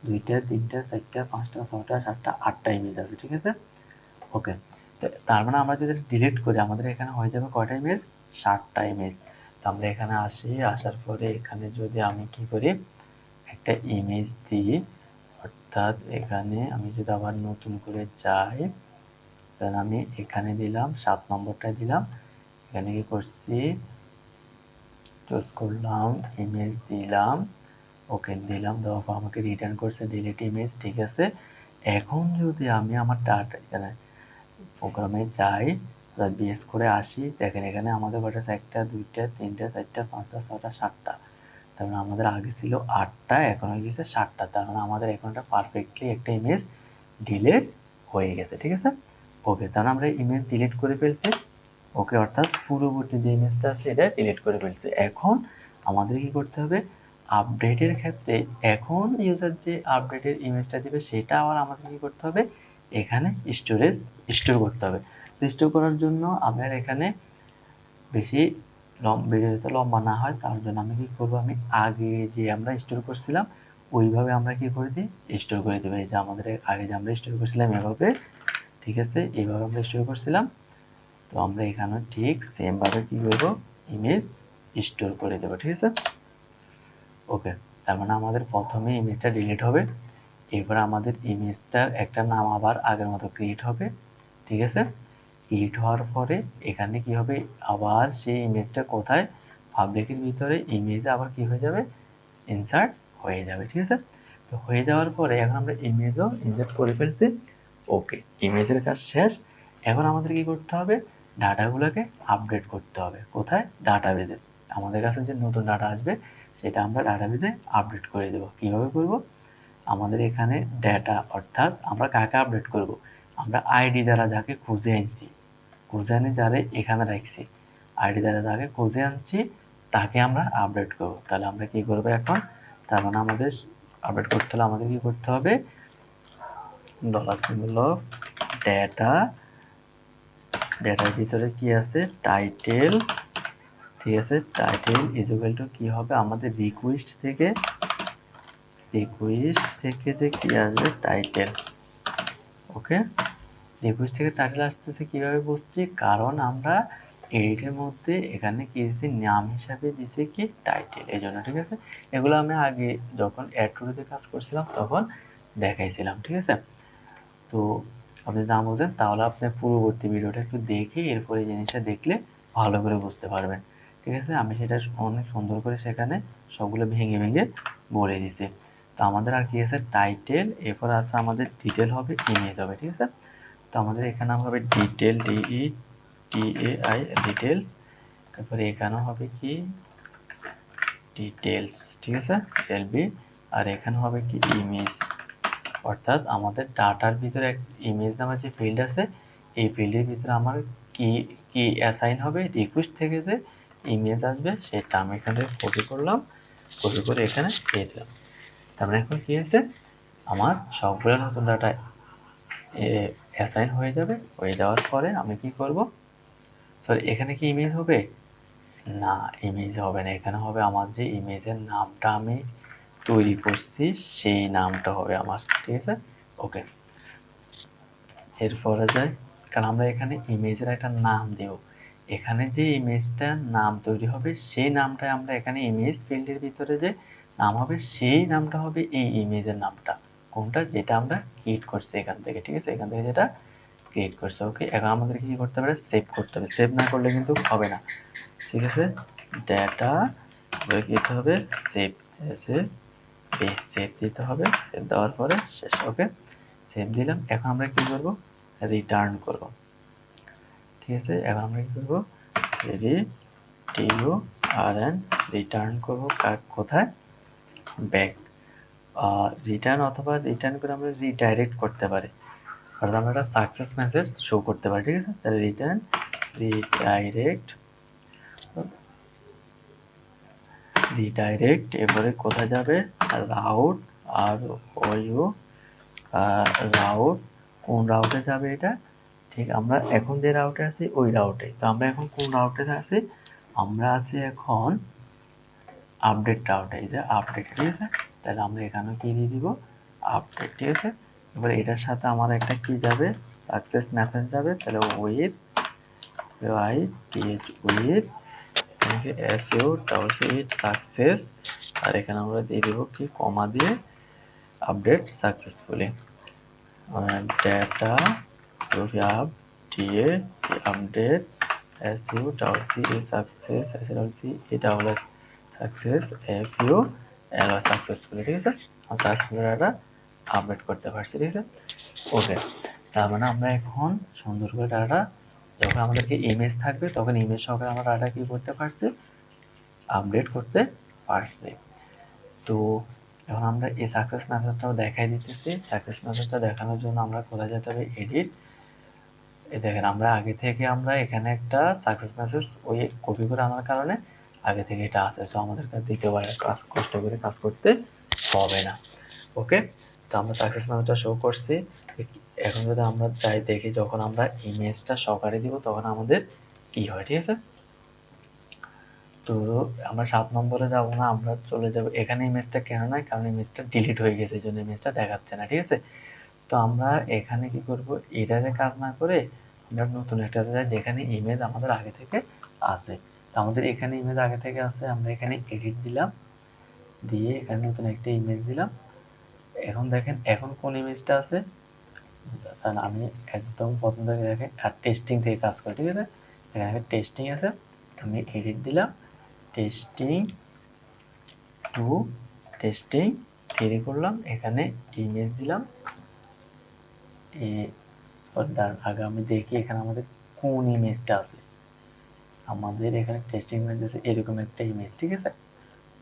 দুইটা, তিনটা, চারটা, পাঁচটা, ছটা, সাতটা, আটটা ইমেজ আছে, ঠিক আছে। ওকে, তার মানে আমরা যদি ডিলিট করি, আমাদের এখানে হয়ে যাবে কয়টা ইমেজ, 7টা ইমেজ। তো আমরা এখানে আসি, আসার পরে এখানে যদি আমি কি করি, একটা ইমেজ দিই, অর্থাৎ এখানে আমি যদি আবার নতুন করে যাই, তাহলে আমি এখানে দিলাম 7 নম্বরটা দিলাম, এখানে কি করছি, চুজ করলাম, ইমেজ দিলাম, ওকে দিলাম, দেওয়ার পর আমাকে রিটার্ন করছে ডিলিট ইমেজ, ঠিক আছে। এখন যদি আমি আমার ডাটা এখানে প্রোগ্রামে যাই, বিএস করে আসি, দেখেন এখানে আমাদের কয়টা আছে, একটা, দুইটা, তিনটা, চারটা, পাঁচটা, ছটা, সাতটা। তার মানে আমাদের আগে ছিল 8টা, এখন হয়ে গেছে 7টা। তার মানে আমাদের এখন একটা পারফেক্টলি একটা ইমেজ ডিলিট হয়ে গেছে, ঠিক আছে। ওকে, তাহলে আমরা ইমেজ ডিলিট করে ফেলছি। ওকে, অর্থাৎ পূর্ববর্তী যে ইমেজটা আছে এটা ডিলিট করে ফেলছি। এখন আমাদের কি করতে হবে, আপডেটের ক্ষেত্রে এখন ইউজার যে আপডেটের ইমেজটা দিবে সেটা আবার আমাদের কি করতে হবে, এখানে স্টোর করতে হবে। তো স্টোর করার জন্য আমরা এখানে বেশি ভিডিও যাতে লম্বা না হয়, তার জন্য আমি কি করবো, আমি আগে যে আমরা স্টোর করছিলাম ওইভাবে আমরা কি করে দিই, স্টোর করে দেবো। এই যে আমাদের আগে যে আমরা স্টোর করছিলাম এভাবে, ঠিক আছে, এইভাবে আমরা স্টোর করছিলাম। তো আমরা এখানে ঠিক সেম ভাবে কি করবো, ইমেজ স্টোর করে দেবো, ঠিক আছে। ওকে, তার মানে আমাদের প্রথমে ইমেজটা ডিলিট হবে, এরপর আমাদের ইমেজটার একটা নাম আবার আগের মতো ক্রিয়েট হবে, ঠিক আছে। ক্রিয়েট হওয়ার পরে এখানে কি হবে, আবার সেই ইমেজটা কোথায়, পাবলিকের ভিতরে ইমেজ আবার কি হয়ে যাবে, ইনসার্ট হয়ে যাবে, ঠিক আছে। তো হয়ে যাওয়ার পরে এখন আমরা ইমেজও ইনসার্ট করে ফেলছি। ওকে, ইমেজের কাজ শেষ। এখন আমাদের কি করতে হবে, ডাটাগুলোকে আপডেট করতে হবে, কোথায়, ডাটাবেজে। আমাদের কাছে যে নতুন ডাটা আসবে সেটা আমরা ডাটাবেজে আপডেট করে দেবো। কিভাবে করব, আমাদের এখানে ডেটা, অর্থাৎ আমরা কাকে আপডেট করব, আমরা আইডি দ্বারা যাকে খুঁজে আনছি, খুঁজে আনি যারে এখানে রাখছি, আইডি দ্বারা যাকে খুঁজে আনছি তাকে আমরা আপডেট করব। তাহলে আমরা কি করব এখন, তার মানে আমাদের আপডেট করতে হলে আমাদের কি করতে হবে, $চিহ্ন ডেটা, ডেটার ভিতরে কি আছে, টাইটেল, ঠিক আছে। টাইটেল ইজ ইকুয়াল টু কি হবে, আমাদের রিকোয়েস্ট থেকে যে কি আসবে, টাইটেল। ওকে, রিকোয়েস্ট থেকে টাইটেল আসতেছে কিভাবে বুঝছি, কারণ আমরা এডিটের মধ্যে এখানে কি দিচ্ছি, নাম হিসাবে দিচ্ছি কি টাইটেল, এই জন্য, ঠিক আছে। এগুলো আমি আগে যখন অ্যাড টুতে কাজ করছিলাম তখন দেখাইছিলাম, ঠিক আছে। তো আপনি না বোঝেন তাহলে আপনি পূর্ববর্তী ভিডিওটা একটু দেখে এরপরে এই জিনিসটা দেখলে ভালো করে বুঝতে পারবেন, ঠিক আছে। আমি সেটা অনেক সুন্দর করে সেখানে সবগুলো ভেঙে ভেঙে বলে দিছি। তো আমাদের আর কি আছে, টাইটেল, এরপর আছে আমাদের ডিটেল হবে, ইমেজ হবে, ঠিক আছে। তো আমাদের এখানে হবে ডিটেল, DETAI, ডিটেলস, তারপরে এখানেও হবে কি ডিটেলস, ঠিক আছে, LB, আর এখানে হবে কি ইমেজ, অর্থাৎ আমাদের ডাটার ভিতরে ইমেজ নামের যে ফিল্ড আছে এই ফিল্ডের ভিতরে আমার কি কি অ্যাসাইন হবে, রিকোয়েস্ট থেকে যে ইমেজ আসবে সেটা আমি এখানে কপি করলাম, কপি করে এখানে দিয়ে দিলাম। তারপরে এখন কি হয়েছে, আমার সবগুলো নতুন ডাটা অ্যাসাইন হয়ে যাবে। হয়ে যাওয়ার পরে আমি কি করব, সরি এখানে কি ইমেজ হবে, না, ইমেজ হবে না, এখানে হবে আমার যে ইমেজের নামটা আমি তৈরি করছি সেই নামটা হবে আমার, ঠিক আছে। ওকে, এরপরে যাই, কারণ আমরা এখানে ইমেজের একটা নাম দেব, এখানে যে ইমেজটার নাম তৈরি হবে সেই নামটা আমরা এখানে ইমেজ ফিল্ডের ভিতরে যে নাম হবে সেই নামটা হবে এই ইমেজের নামটা, কোনটা, যেটা আমরা ক্রিয়েট করছি এখান থেকে, ঠিক আছে, এখান থেকে যেটা ক্রিয়েট করছে। ওকে, এখন আমাদের কি করতে হবে, সেভ করতে হবে, সেভ না করলে কিন্তু হবে না, ঠিক আছে। ডেটা কি দিতে হবে, সেভ, সেভ দিতে হবে, সেভ দেওয়ার পরে শেষ। ওকে, সেভ দিলাম। এখন আমরা কি করব, রিটার্ন করব, ঠিক আছে। এখন আমরা কি করব, রিটার্ন রিটার্ন করব কোথায়, ব্যাক, রিটার্ন অথবা রিটার্ন করে আমরা রিডাইরেক্ট করতে পারি, অর্থাৎ আমরা একটা সাকসেস মেসেজ শো করতে পারি, ঠিক আছে। তাহলে রিটার্ন রিডাইরেক্ট এবারে কোথায় যাবে, রাউট, আর ইউ রাউট, কোন রাউটে যাবে এটা, ঠিক, আমরা এখন যে রাউটে আছি ওই রাউটে। তো আমরা এখন কোন রাউটে আছি, আমরা আছি এখন আপডেট রাউটে, এই যে আপডেট, ঠিক আছে। তাহলে আমরা এখানে কি দিয়ে দিব, আপডেট, ঠিক আছে। এবার এটার সাথে আমার একটা কি যাবে, সাকসেস মেসেজ যাবে, তাহলে উইথ উইথ সাকসেস, আর এখানে আমরা দিয়ে দিব কি, কমা দিয়ে update successfully, data update success success successfully, ঠিক আছে। সাকসেসফুলি ডাটা আপডেট করতে পারছি, ঠিক আছে। ওকে, তার মানে আমরা এখন সুন্দর করে ডাটা, যখন আমাদেরকে ইমেজ থাকবে তখন ইমেজ সহকারে আমরা ডাটা কি করতে পারছি, আপডেট করতে পারছি। তো এখন আমরা এই সাকসেস মেসেজটাও দেখাই দিতেছি। সাকসেস মেসেজটা দেখানোর জন্য আমরা কোথায় যেতে হবে, এডিট, এই দেখেন আমরা আগে থেকে আমরা এখানে একটা সাকসেস মেসেজ ওই কপি করে আনার কারণে আগে থেকে এটা আছে, সো আমাদের কাছে দ্বিতীয়বার কাজ কষ্ট করে কাজ করতে হবে না। ওকে, তো আমরা সাকসেস মেসেজটা শো করছি। এখন যদি আমরা যাই দেখি, যখন আমরা ইমেজটা সহকারে দিব তখন আমাদের কি হয়, ঠিক আছে। তো আমরা 7 নম্বরে যাব না, আমরা চলে যাব এখানে, ইমেজটা কেন নয়, কারণ ইমেজটা ডিলিট হয়ে গেছে, এই জন্য ইমেজটা দেখাচ্ছে না, ঠিক আছে। তো আমরা এখানে কি করব, এটাতে কাজ না করে আমরা নতুন একটা যাই যেখানে ইমেজ আমাদের আগে থেকে আছে। তো আমাদের এখানে ইমেজ আগে থেকে আছে, আমরা এখানে এডিট দিলাম, দিয়ে এখানে নতুন একটা ইমেজ দিলাম। এখন দেখেন এখন কোন ইমেজটা আছে, আমি একদম প্রথম থেকে দেখেন আর টেস্টিং থেকে কাজ করি, ঠিক আছে। এখানে টেস্টিং আছে, আমি এডিট দিলাম, টেস্টিং টু, টেস্টিং থ্রি করলাম, এখানে ইমেজ দিলাম, আগে আমি দেখি এখানে আমাদের কোন ইমেজটা আছে, আমাদের এখানে টেস্টিং ইমেজ আছে এরকম একটা ইমেজ, ঠিক আছে।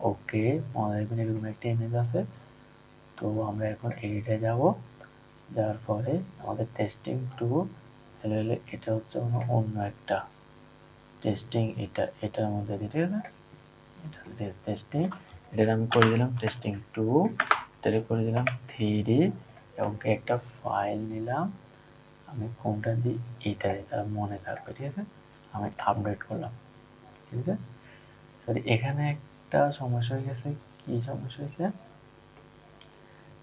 ওকে, আমাদের এখানে এরকম একটা ইমেজ আছে। তো আমরা এখন এডিটে যাব, যাওয়ার পরে আমাদের টেস্টিং টু, তাহলে এটা হচ্ছে অন্য একটা টেস্টিং, এটার মধ্যে, ঠিক আছে, এটা টেস্টিং, এটা আমি করে দিলাম টেস্টিং টু, তাহলে করে দিলাম থ্রি, এবং একটা ফাইল নিলাম, আমি কোনটা দিই, এটা তার মনে থাকবে, ঠিক আছে। আমি আপডেট করলাম, ঠিক আছে। সরি, এখানে একটা সমস্যা হয়ে গেছে, কি সমস্যা হয়েছে,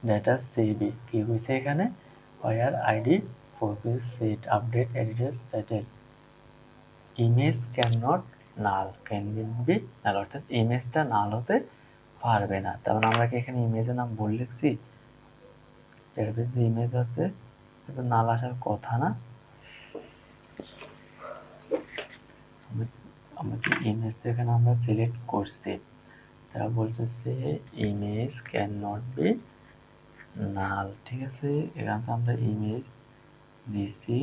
ডেটা সিবি কি হয়েছে এখানে, where ID for page set update edited title image can not null, can be null, অর্থাৎ ইমেজটা নাল হতে পারবে না। তার মানে আমরা কি এখানে ইমেজের নাম ভুল লিখছি, এর যে ইমেজ আছে কিন্তু নাল আসার কথা না, আমরা কি ইমেজ এখানে আমরা সিলেক্ট করছি, তারা বলতেছে ইমেজ ক্যান নট বি নাল, ঠিক আছে। এখানে আমরা ইমেজ দিছি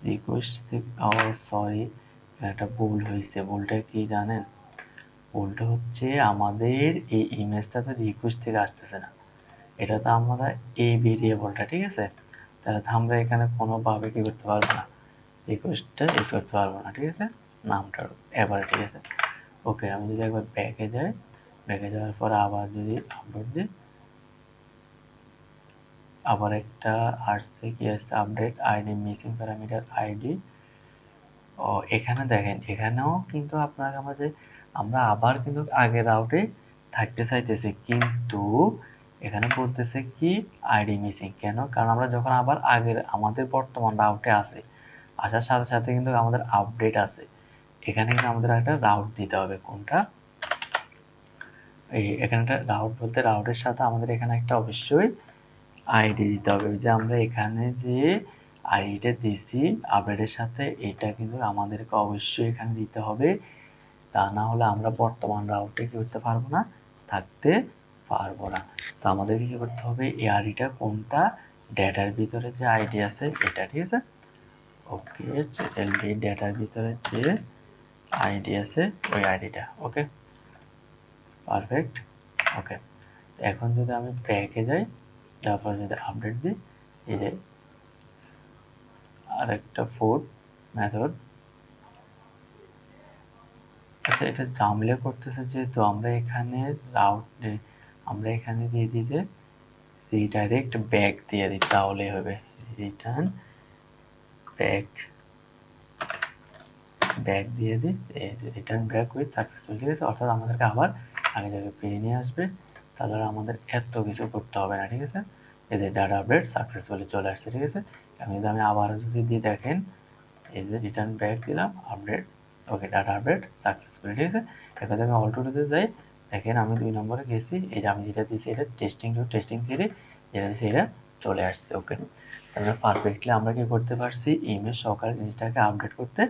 রিকোয়েস্ট থেকে, সরি, একটা ভুল হয়েছে, ভুলটা কি জানেন, ভুলটা হচ্ছে আমাদের এই ইমেজটা তো রিকোয়েস্ট থেকে আসতেছে না, এটা তো আমরা এই ভেরিয়েবলটা, ঠিক আছে। তাহলে আমরা এখানে কোনোভাবে কি করতে পারবো না, রিকোয়েস্টটা ইউজ করতে পারবো না, ঠিক আছে, নামটার এবার, ঠিক আছে। ওকে, আমি যদি একবার ব্যাকে যাই, ব্যাকে যাওয়ার পর আবার যদি আপলোড দিই, আবার একটা আসছে কি আসছে, update ID missing parameter ID, ও এখানে দেখেন, এখানেও কিন্তু আপনার আমাদের আমরা আবার কিন্তু আগের রাউটে থাকতে চাইতেছি, কিন্তু এখানে বলতেছে কি আইডি মিসিং। কেন? কারণ আমরা যখন আবার আগের আমাদের বর্তমান রাউটে আসি, আসার সাথে সাথে কিন্তু আমাদের আপডেট আছে, এখানে কিন্তু আমাদের একটা রাউট দিতে হবে। কোনটা? এই এখানে একটা রাউট বলতে রাউটের সাথে আমাদের এখানে একটা অবশ্যই আইডি দিতে হবে। যে আমরা এখানে যে আইডিটা দিছি আপডেটের সাথে, এটা কিন্তু আমাদেরকে অবশ্যই এখানে দিতে হবে। তা না হলে আমরা বর্তমান রাউটে কি করতে পারবো না, থাকতে পারবো না। তো আমাদেরকে কি করতে হবে, এই আইডিটা কোনটা, ডেটার ভিতরে যে আইডি আছে এটা, ঠিক আছে। ওকে, এলডি ডেটার ভিতরে যে আইডি আছে ওই আইডিটা। ওকে, পারফেক্ট। ওকে, এখন যদি আমি ব্যাকে যাই, তারপর যদি আপডেট দিই, এই যে আরেকটা ফুড মেথড। আচ্ছা, এটা জামলে করতেছে যেহেতু আমরা এখানে আমরা এখানে দিয়ে দিই যে রিডাইরেক্ট ব্যাক দিয়ে দিই, তাহলে হবে রিটার্ন ব্যাক দিয়ে দিই, রিটার্ন ব্যাক উইথ সাকসেসফুল, ঠিক আছে। অর্থাৎ আমাদেরকে আবার আগে জায়গায় ফিরে নিয়ে আসবে, তাহলে আমাদের এত কিছু করতে হবে না, ঠিক আছে। এই যে ডাটা আপডেট সাকসেসফুলি চলে আসছে, ঠিক আছে। আমি আবার যদি দিয়ে দেখেন, এই যে রিটার্ন ব্যাক দিলাম, আপডেট, ওকে, ডাটা আপডেট সাকসেসফুলি, ঠিক আছে। এখন আমি অল টুতে যাই, দেখেন আমি 2 নম্বরে গেছি, এই যে আমি যেটা দিয়েছি এটা টেস্টিং 2 টেস্টিং 3, যেটা দিয়েছি এটা চলে আসছে। ওকে, তাহলে পারফেক্টলি আমরা কি করতে পারছি, ইমেজ সহকারে জিনিসটাকে আপডেট করতে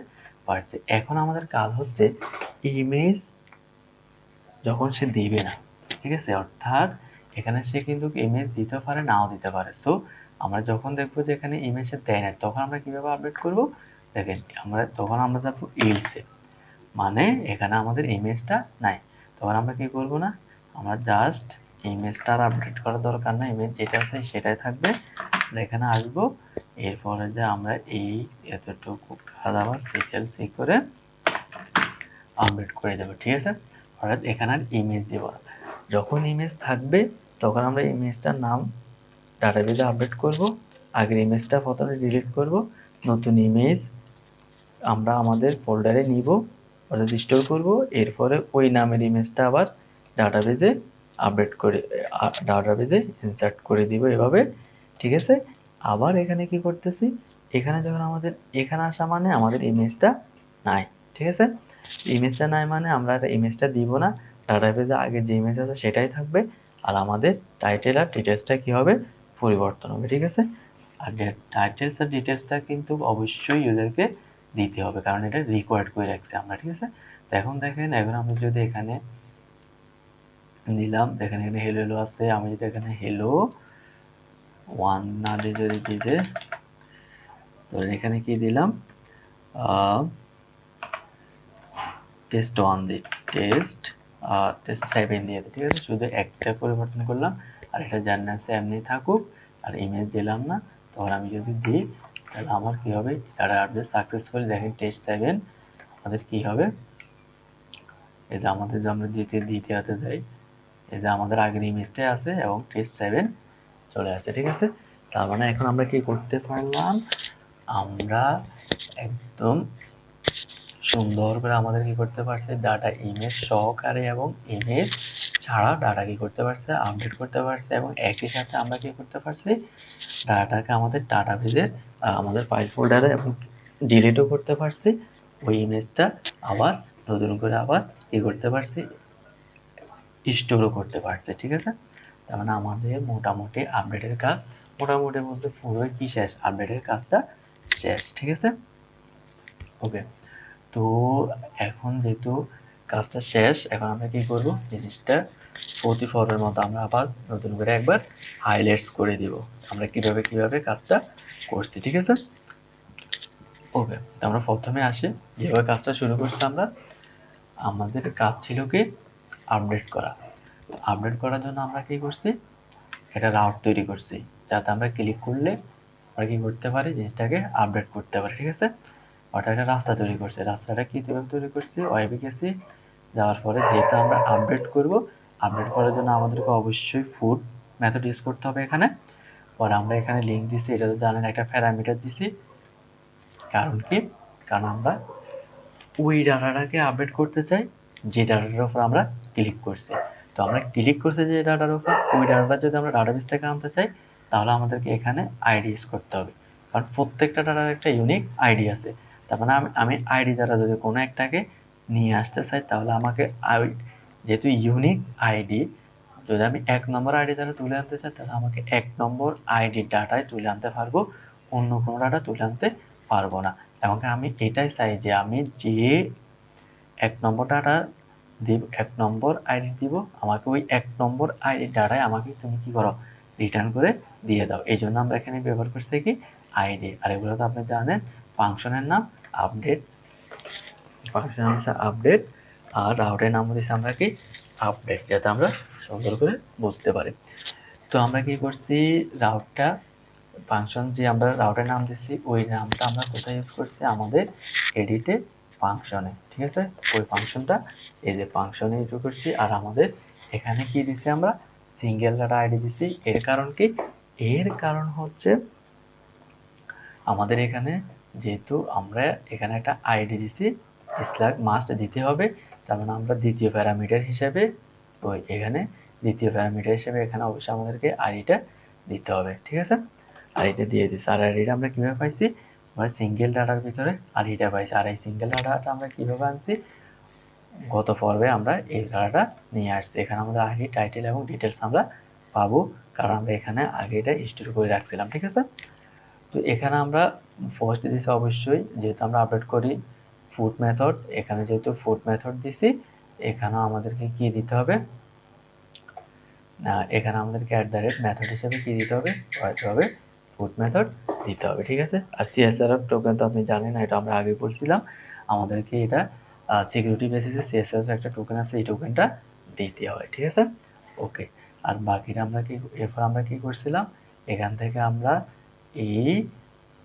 পারছি। এখন আমাদের কাজ হচ্ছে ইমেজ যখন সে দিবে না, ঠিক আছে, অর্থাৎ এখানে সে কিন্তু ইমেজ দিতে পারে, নাও দিতে পারে। সো আমরা যখন দেখবো যে এখানে ইমেজ দেয় না, তখন আমরা কিভাবে আপডেট করব, দেখেন তখন আমরা যাবো ইলসে, মানে এখানে আমাদের ইমেজটা নাই, তখন আমরা কি করব না, আমরা জাস্ট ইমেজটা আর আপডেট করার দরকার নাই, ইমেজ যেটা আছে সেটাই থাকবে। এখানে আসবো, এরপরে যে আমরা এই এতটুকু কাজ আবার সি করে আপডেট করে দেবো, ঠিক আছে। অর্থাৎ এখানে আর ইমেজ দিব না, যখন ইমেজ থাকবে তখন আমরা ইমেজটার নাম ডাটাবেজে আপডেট করব, আগের ইমেজটা প্রথমে ডিলিট করব, নতুন ইমেজ আমরা আমাদের ফোল্ডারে নিব, অর্থাৎ স্টোর করব, এরপরে ওই নামের ইমেজটা আবার ডাটাবেজে আপডেট করে ডাটাবেজে ইনসার্ট করে দিব এভাবে, ঠিক আছে। আবার এখানে কি করতেছি, এখানে যখন আমাদের এখানে আসা মানে আমাদের ইমেজটা নাই, ঠিক আছে। ইমেজটা নাই মানে আমরা ইমেজটা দিব না, ডাটাবেজে আগে যে ইমেজ আছে সেটাই থাকবে, আর আমাদের টাইটেল আর ডিটেলসটা কি হবে, পরিবর্তন হবে, ঠিক আছে। আর টাইটেলস আর ডিটেলসটা কিন্তু অবশ্যই ইউজারকে দিতে হবে, কারণ এটা রিকোয়ার্ড করে রাখছি আমরা, ঠিক আছে। তো এখন দেখেন, এখন আমি যদি এখানে দিলাম, দেখেন এখানে হেলো হেলো আছে, আমি যদি এখানে হেলো 1 না দিয়ে যদি দিতে, ধরেন এখানে কি দিলাম, টেস্ট 1 দিই, টেস্ট 7 দিয়ে দিই, ঠিক আছে। শুধু একটা পরিবর্তন করলাম, আর এটা জানা আছে এমনি থাকুক, আর ইমেজ দিলাম না। তখন আমি যদি দিই, তাহলে আমার কি হবে, ডাটা আপডেট সাকসেসফুল, দেখেন টেস্ট 7 আমাদের কি হবে, এই যে আমাদের যে আমরা দ্বিতীয়তে যাই, এই যে আমাদের আগের ইমেজটাই আছে এবং টেস্ট 7 চলে আসছে, ঠিক আছে। তার মানে এখন আমরা কি করতে পারলাম, আমরা একদম সুন্দর করে আমাদের কি করতে পারছে, ডাটা ইমেজ সহকারে এবং ইমেজ ছাড়া ডাটা কি করতে পারছে, আপডেট করতে পারছে, এবং একই সাথে আমরা কি করতে পারছি, ডাটাকে আমাদের ডাটাবেজের আমাদের ফাইল ফোল্ডারে এবং ডিলিটও করতে পারছি, ওই ইমেজটা আবার নতুন করে আবার কি করতে পারছি, স্টোরও করতে পারছি, ঠিক আছে। তার মানে আমাদের মোটামুটি আপডেটের কাজ, মোটামুটি বলতে পুরোই কি শেষ, আপডেটের কাজটা শেষ, ঠিক আছে। ওকে, তো এখন যেহেতু কাজটা শেষ, এখন আমরা কি করব, জিনিসটা প্রতিফলের মতো আমরা আবার নতুন করে একবার হাইলাইটস করে দিব, আমরা কিভাবে কাজটা করছি, ঠিক আছে। ওকে, আমরা প্রথমে আসি, যেভাবে কাজটা শুরু করছি আমরা, আমাদের কাজ ছিল কি আপডেট করা। আপডেট করার জন্য আমরা কি করছি, একটা রাউট তৈরি করছি, যাতে আমরা ক্লিক করলে আমরা কি করতে পারি, জিনিসটাকে আপডেট করতে পারি, ঠিক আছে। অর্থাৎ একটা রাস্তা তৈরি করছে, রাস্তাটা কিভাবে তৈরি করছি, ওয়েবে গেছি, যাওয়ার পরে যেহেতু আমরা আপডেট করব, আপডেট করার জন্য আমাদেরকে অবশ্যই ফুড মেথড ইউজ করতে হবে এখানে। পরে আমরা এখানে লিঙ্ক দিছি, এটা তো জানেন, একটা প্যারামিটার দিছি, কারণ কি, কারণ আমরা ওই ডাটাটাকে আপডেট করতে চাই যে ডাটাটার উপর আমরা ক্লিক করছি। তো আমরা ক্লিক করছি যে ডাটার উপর, ওই ডাটাটা যদি আমরা ডাটাবেস থেকে আনতে চাই তাহলে আমাদেরকে এখানে আইডি ইউজ করতে হবে, কারণ প্রত্যেকটা ডাটার একটা ইউনিক আইডি আছে। তার মানে আমি আইডি দ্বারা যদি কোনো একটাকে নিয়ে আসতে চাই তাহলে আমাকে যেহেতু ইউনিক আইডি, যদি আমি 1 নম্বর আইডি দ্বারা তুলে আনতে চাই তাহলে আমাকে 1 নম্বর আইডি ডাটায় তুলে আনতে পারবো, অন্য কোনো ডাটা তুলে আনতে পারবো না। এবং আমি এটাই চাই যে আমি যে 1 নম্বর ডাটা দিব, 1 নম্বর আইডি দিব, আমাকে ওই 1 নম্বর আইডি ডাটায় আমাকে তুমি কি করো, রিটার্ন করে দিয়ে দাও। এই জন্য আমরা এখানে ব্যবহার করছি কি আইডি। আর এগুলো তো আপনি জানেন ফাংশনের নাম আপডেট, ফাংশনের নাম আপডেট, আর রাউটের নাম দিচ্ছি আমরা কি আপডেট, যাতে আমরা সুন্দর করে বুঝতে পারি। তো আমরা কি করছি, রাউটটা ফাংশন যে আমরা রাউটের নাম দিচ্ছি ওই নামটা আমরা কোথায় ইউজ করছি, আমাদের এডিটে ফাংশনে, ঠিক আছে। ওই ফাংশনটা এই যে ফাংশনে ইউজ করছি। আর আমাদের এখানে কি দিচ্ছি, আমরা সিঙ্গেল ডাটা আইডি দিচ্ছি। এর কারণ কি, এর কারণ হচ্ছে আমাদের এখানে যেহেতু আমরা এখানে একটা আইডি দিচ্ছি, স্ল্যাগ মাস্ট দিতে হবে, তার মানে আমরা দ্বিতীয় প্যারামিটার হিসেবে ওই এখানে দ্বিতীয় প্যারামিটার হিসেবে এখানে অবশ্যই আমাদেরকে আইডিটা দিতে হবে, ঠিক আছে। আইডিটা দিয়ে দিচ্ছি। আর আইডিটা আমরা কিভাবে পাইছি, আমরা সিঙ্গেল ডাটার ভিতরে আইডিটা পাইছি। আর এই সিঙ্গেল ডাটাটা আমরা কিভাবে আনছি, গত পর্বে আমরা এই ডাটাটা নিয়ে আসছি। এখানে আমাদের আইডি, টাইটেল এবং ডিটেলস আমরা পাবো, কারণ আমরা এখানে আগে এটা স্টোর করে রাখছিলাম, ঠিক আছে। তো এখানে আমরা ফার্স্ট দিছি অবশ্যই, যেহেতু আমরা আপডেট করি ফুট মেথড, এখানে যেহেতু ফুট মেথড দিছি, এখানেও আমাদেরকে কি দিতে হবে, এখানে আমাদেরকে মেথড হিসেবে কি দিতে হবে, ফুট মেথড দিতে হবে, ঠিক আছে। আর সিএসআরএফ টোকেন তো আপনি জানেন, এটা আমরা আগে বলছিলাম, আমাদেরকে এটা সিকিউরিটি বেসিসে সিএসআরএফ একটা টোকেন আছে, এই টোকেনটা দিতে হয়, ঠিক আছে। ওকে, আর বাকিটা আমরা কি, এরপর আমরা কি করছিলাম, এখান থেকে আমরা এই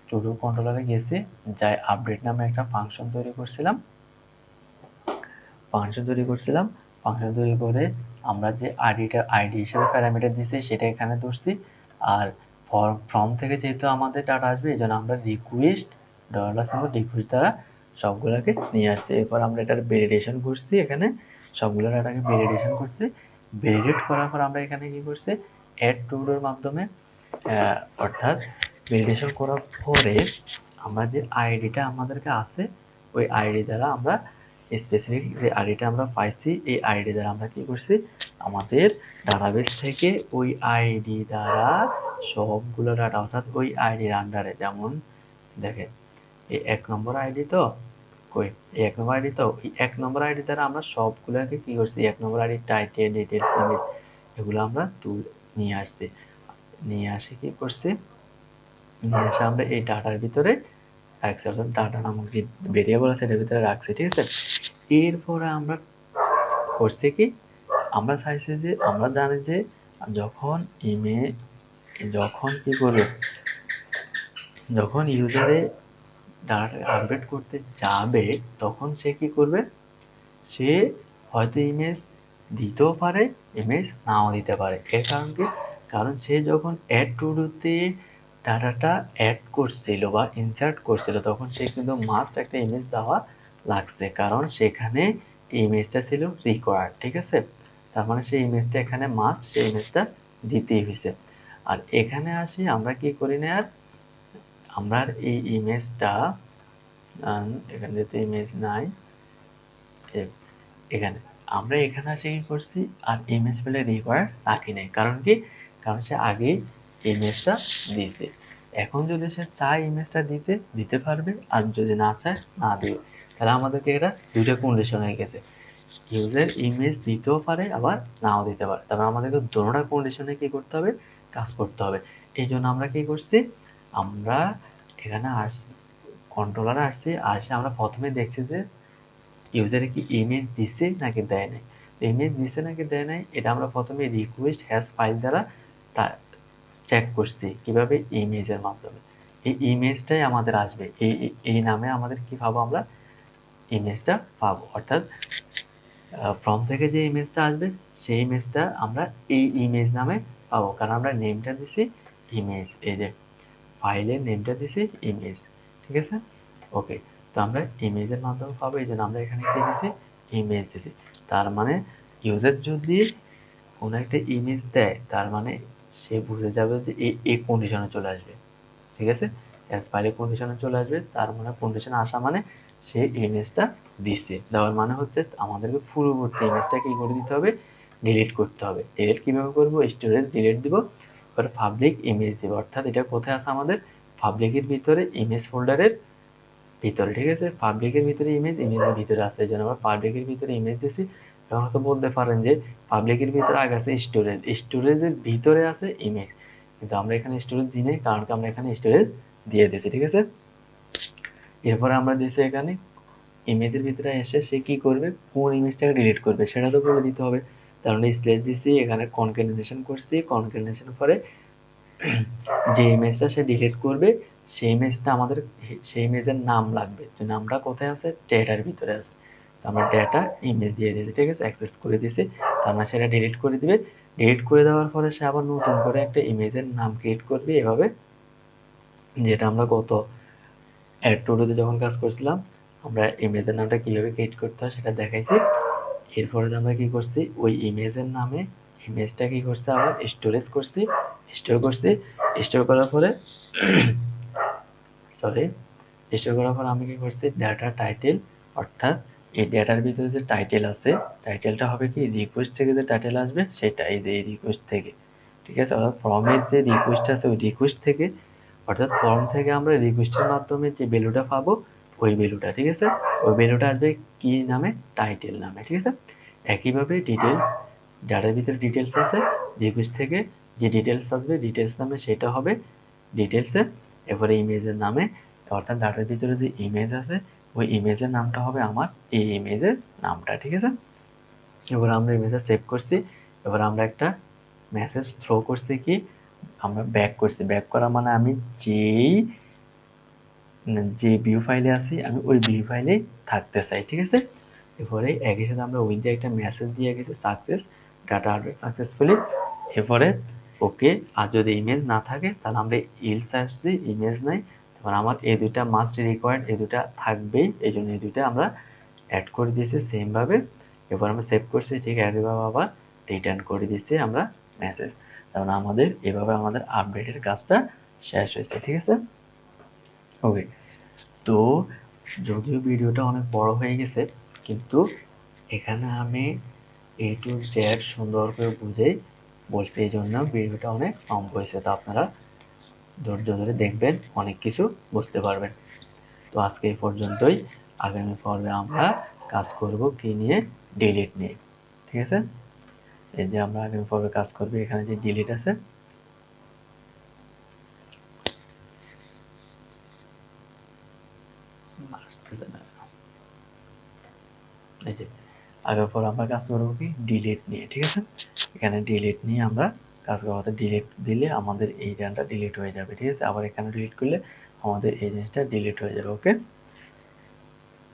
টুডু কন্ট্রোলারে গেছি, যাই আপডেট নামে একটা ফাংশন তৈরি করছিলাম, ফাংশন তৈরি করে আমরা যে আইডি হিসেবে প্যারামিটার দিয়েছি সেটা এখানে ধরছি। আর ফর্ম থেকে যেহেতু আমাদের ডাটা আসবে, এই জন্য আমরা রিকোয়েস্ট রিকোয়েস্ট দ্বারা সবগুলোকে নিয়ে আসছি। এরপর আমরা এটার ভ্যালিডেশন করছি, এখানে সবগুলো ডাটাকে ভ্যালিডেশন করছি। ভ্যালিডেট করার পর আমরা এখানে কি করছি, অ্যাড টুডোর মাধ্যমে, অর্থাৎ ভ্যালিডেশন করার পরে আমরা যে আইডিটা আমাদেরকে আছে ওই আইডি দ্বারা আমরা স্পেসিফিক যে আইডিটা আমরা পাইছি, এই আইডি দ্বারা আমরা কি করছি, আমাদের ডাটাবেস থেকে ওই আইডি দ্বারা সবগুলো ডাটা, অর্থাৎ ওই আইডির আন্ডারে, যেমন দেখেন এই 1 নম্বর আইডি তো কই, এই 1 নম্বর আইডি তো, এই 1 নম্বর আইডি দ্বারা আমরা সবগুলোকে কি করছি, 1 নম্বর আইডি টাইটেল, ডিটেলস, ইমেজ, এগুলো আমরা নিয়ে আসছি। নিয়ে আসে কি করছি, নিয়ে আসে আমরা এই ডাটার ভিতরে রাখছি, অর্থাৎ ডাটা নামক যে ভেরিয়েবল আছে এটার ভিতরে রাখছি, ঠিক আছে। এরপরে আমরা করছি কি, আমরা চাইছি যে আমরা জানি যে যখন যখন কি করবে, যখন ইউজারে ডাটা আপডেট করতে যাবে তখন সে কি করবে, সে হয়তো ইমেজ দিতেও পারে, ইমেজ নাও দিতে পারে। এর কারণ কি, কারণ সে যখন অ্যাড টু ডুতে ডাটাটা অ্যাড করছিল বা ইনসার্ট করছিল তখন সে কিন্তু মাস্ট একটা ইমেজ দেওয়া লাগছে, কারণ সেখানে ইমেজটা ছিল রিকোয়ার্ড, ঠিক আছে। তার মানে সেই ইমেজটা এখানে মাস্ট, সেই ইমেজটা দিতেই হয়েছে। আর এখানে আসি আমরা কি করি না, আর আমরা এই ইমেজটা এখানে যেহেতু ইমেজ নাই, এখানে আমরা এখানে আসে কি করছি, আর ইমেজ ফেলে রিকোয়ার রাখি নাই। কারণ কি, কারণ সে আগেই ইমেজটা দিয়েছে। এখন যদি সে চায় ইমেজটা দিতে পারবে, আর যদি না চায় না দিবে। তাহলে আমাদেরকে এটা দুইটা কন্ডিশন হয়ে গেছে, ইউজার ইমেজ দিতেও পারে আবার নাও দিতে পারে। তারপর আমাদেরকে দুটোটা কন্ডিশনে কি করতে হবে, কাজ করতে হবে। এই জন্য আমরা কি করছি, আমরা এখানে কন্ট্রোলারে আসছি, আসে আমরা প্রথমে দেখছি যে ইউজারে কি ইমেজ দিছে নাকি দেয় নাই। ইমেজ দিছে নাকি দেয় নাই এটা আমরা প্রথমে রিকোয়েস্ট হ্যাশ ফাইল দ্বারা তা চেক করছি, কিভাবে, ইমেজের মাধ্যমে। এই ইমেজটাই আমাদের আসবে, এই নামে আমাদের কি পাবো, আমরা ইমেজটা পাবো। অর্থাৎ ফর্ম থেকে যে ইমেজটা আসবে সেই ইমেজটা আমরা এই ইমেজ নামে পাবো, কারণ আমরা নেমটা দিছি ইমেজ, এই যে ফাইলের নেমটা দিছি ইমেজ, ঠিক আছে। ওকে, তো আমরা ইমেজের মাধ্যমে পাবো, এই জন্য আমরা এখানে কি দিছি, ইমেজ দিছি। তার মানে ইউজার যদি কোনো একটা ইমেজ দেয়, তার মানে সে বুঝে যাবে যে এই কন্ডিশনে চলে আসবে, ঠিক আছে, এস ফাইলে কন্ডিশনে চলে আসবে। তার মানে কন্ডিশনে আসা মানে সে ইমেজটা দিচ্ছে, দেওয়ার মানে হচ্ছে আমাদেরকে পূর্ববর্তী ইমেজটা কি করে দিতে হবে, ডিলিট করতে হবে। ডিলিট কিভাবে করবো, স্টোরেজ ডিলিট দিব, এবার পাবলিক ইমেজ দিব, অর্থাৎ এটা কোথায় আছে, আমাদের পাবলিকের ভিতরে ইমেজ ফোল্ডারের ভিতরে, ঠিক আছে, পাবলিকের ভিতরে ইমেজের ভিতরে আছে, এই জন্য আমরা পাবলিকের ভিতরে ইমেজ দিছি। এখন হয়তো বলতে পারেন যে পাবলিকের ভিতরে আগে আছে স্টোরেজ, স্টোরেজের ভিতরে আছে ইমেজ, কিন্তু আমরা এখানে স্টোরেজ দিই নাই, কারণ আমরা এখানে স্টোরেজ দিয়ে দিয়েছি, ঠিক আছে। এরপরে আমরা দিয়েছি এখানে ইমেজের ভিতরে এসে সে কি করবে, কোন ইমেজটাকে ডিলিট করবে সেটা তো বলে দিতে হবে। তার মানে স্ল্যাশ দিছি, এখানে কনক্যাটেনেশন করছি, কনক্যাটেনেশন পরে যে ইমেজটা সে ডিলিট করবে সেই ইমেজটা আমাদের, সেই ইমেজের নাম লাগবে, যে নামটা কোথায় আছে, ডেটার ভিতরে আছে। তো আমরা ডেটা ইমেজ দিয়ে দিয়েছি, ঠিক আছে, অ্যাক্সেস করে দিয়েছি। তার মানে সেটা ডিলিট করে দিবে। ডিলিট করে দেওয়ার পরে সে আবার নতুন করে একটা ইমেজের নাম ক্রিয়েট করবে এভাবে, যেটা আমরা গত অ্যাড টু ডুতে যখন কাজ করছিলাম আমরা ইমেজের নামটা কিভাবে ক্রিয়েট করতে হয় সেটা দেখাইছি। এরপরে আমরা কি করছি, ওই ইমেজের নামে ইমেজটা কি করছি, আবার স্টোরেজ করছি, স্টোর করছি। স্টোর করার পরে স্টোর করার পর আমি কি করছি, ডাটা টাইটেল, অর্থাৎ এই ডেটার ভিতরে যে টাইটেল আছে, টাইটেলটা হবে কি, রিকোয়েস্ট থেকে যে টাইটেল আসবে সেটা, এই যে এই রিকোয়েস্ট থেকে, ঠিক আছে, অর্থাৎ ফর্মের যে রিকোয়েস্ট আছে ওই রিকোয়েস্ট থেকে, অর্থাৎ ফর্ম থেকে আমরা রিকোয়েস্টের মাধ্যমে যে ভ্যালুটা পাবো ওই ভ্যালুটা, ঠিক আছে, ওই ভ্যালুটা আসবে কি নামে, টাইটেল নামে, ঠিক আছে। একইভাবে ডিটেলস, ডাটার ভিতরে ডিটেলস আছে, রিকোয়েস্ট থেকে যে ডিটেলস আসবে ডিটেলস নামে সেটা হবে ডিটেলসে। এরপরে ইমেজের নামে, অর্থাৎ ডাটার ভিতরে যে ইমেজ আছে ওই ইমেজের নামটা হবে আমার এই ইমেজের নামটা, ঠিক আছে। এবার আমরা ইমেজটা সেভ করছি। এবার আমরা একটা মেসেজ থ্রো করছি, কি আমরা ব্যাক করছি, ব্যাক করা মানে আমি যে ভিউ ফাইলে আছি আমি ওই ভিউ ফাইলেই থাকতে চাই, ঠিক আছে। এরপরে একই সাথে আমরা ওই দিয়ে একটা মেসেজ দিয়ে গেছি, সাকসেস, ডাটা আপডেট সাকসেসফুলি। এরপরে ওকে, আর যদি ইমেজ না থাকে তাহলে আমরা ইলস আসছি, ইমেজ নাই, তারপর আমার এই দুইটা মাস্ট রিকোয়ার্ড, এই দুইটা থাকবেই, এই জন্য এই দুইটা আমরা অ্যাড করে দিয়েছি সেম ভাবে। এরপর আমরা সেভ করছি, ঠিক একইভাবে আবার রিটার্ন করে দিচ্ছি আমরা মেসেজ। তার মানে আমাদের এভাবে আমাদের আপডেটের কাজটা শেষ হয়েছে, ঠিক আছে। ওকে, তো যদিও ভিডিওটা অনেক বড় হয়ে গেছে, কিন্তু এখানে আমি এ টু জেড সুন্দর করে বুঝেই বলছি, এই জন্য ভিডিওটা অনেক লম্বা হয়েছে। তো আপনারা ধৈর্য ধরে দেখবেন, অনেক কিছু বুঝতে পারবেন। তো আজকে এই পর্যন্তই। আগামী পর্বে আমরা কাজ করব কি নিয়ে, ডিলিট নিয়ে, ঠিক আছে। এই যে আমরা আগামী পর্বে কাজ করব, এখানে যে ডিলিট আছে, এই যে আগের পর আমরা কাজ করবো কি, ডিলিট নিয়ে, ঠিক আছে। এখানে ডিলিট নিয়ে আমরা কাজ করবো, ডিলিট দিলে আমাদের এই ডানটা ডিলিট হয়ে যাবে, ঠিক আছে। আবার এখানে ডিলিট করলে আমাদের এই জিনিসটা ডিলিট হয়ে যাবে। ওকে।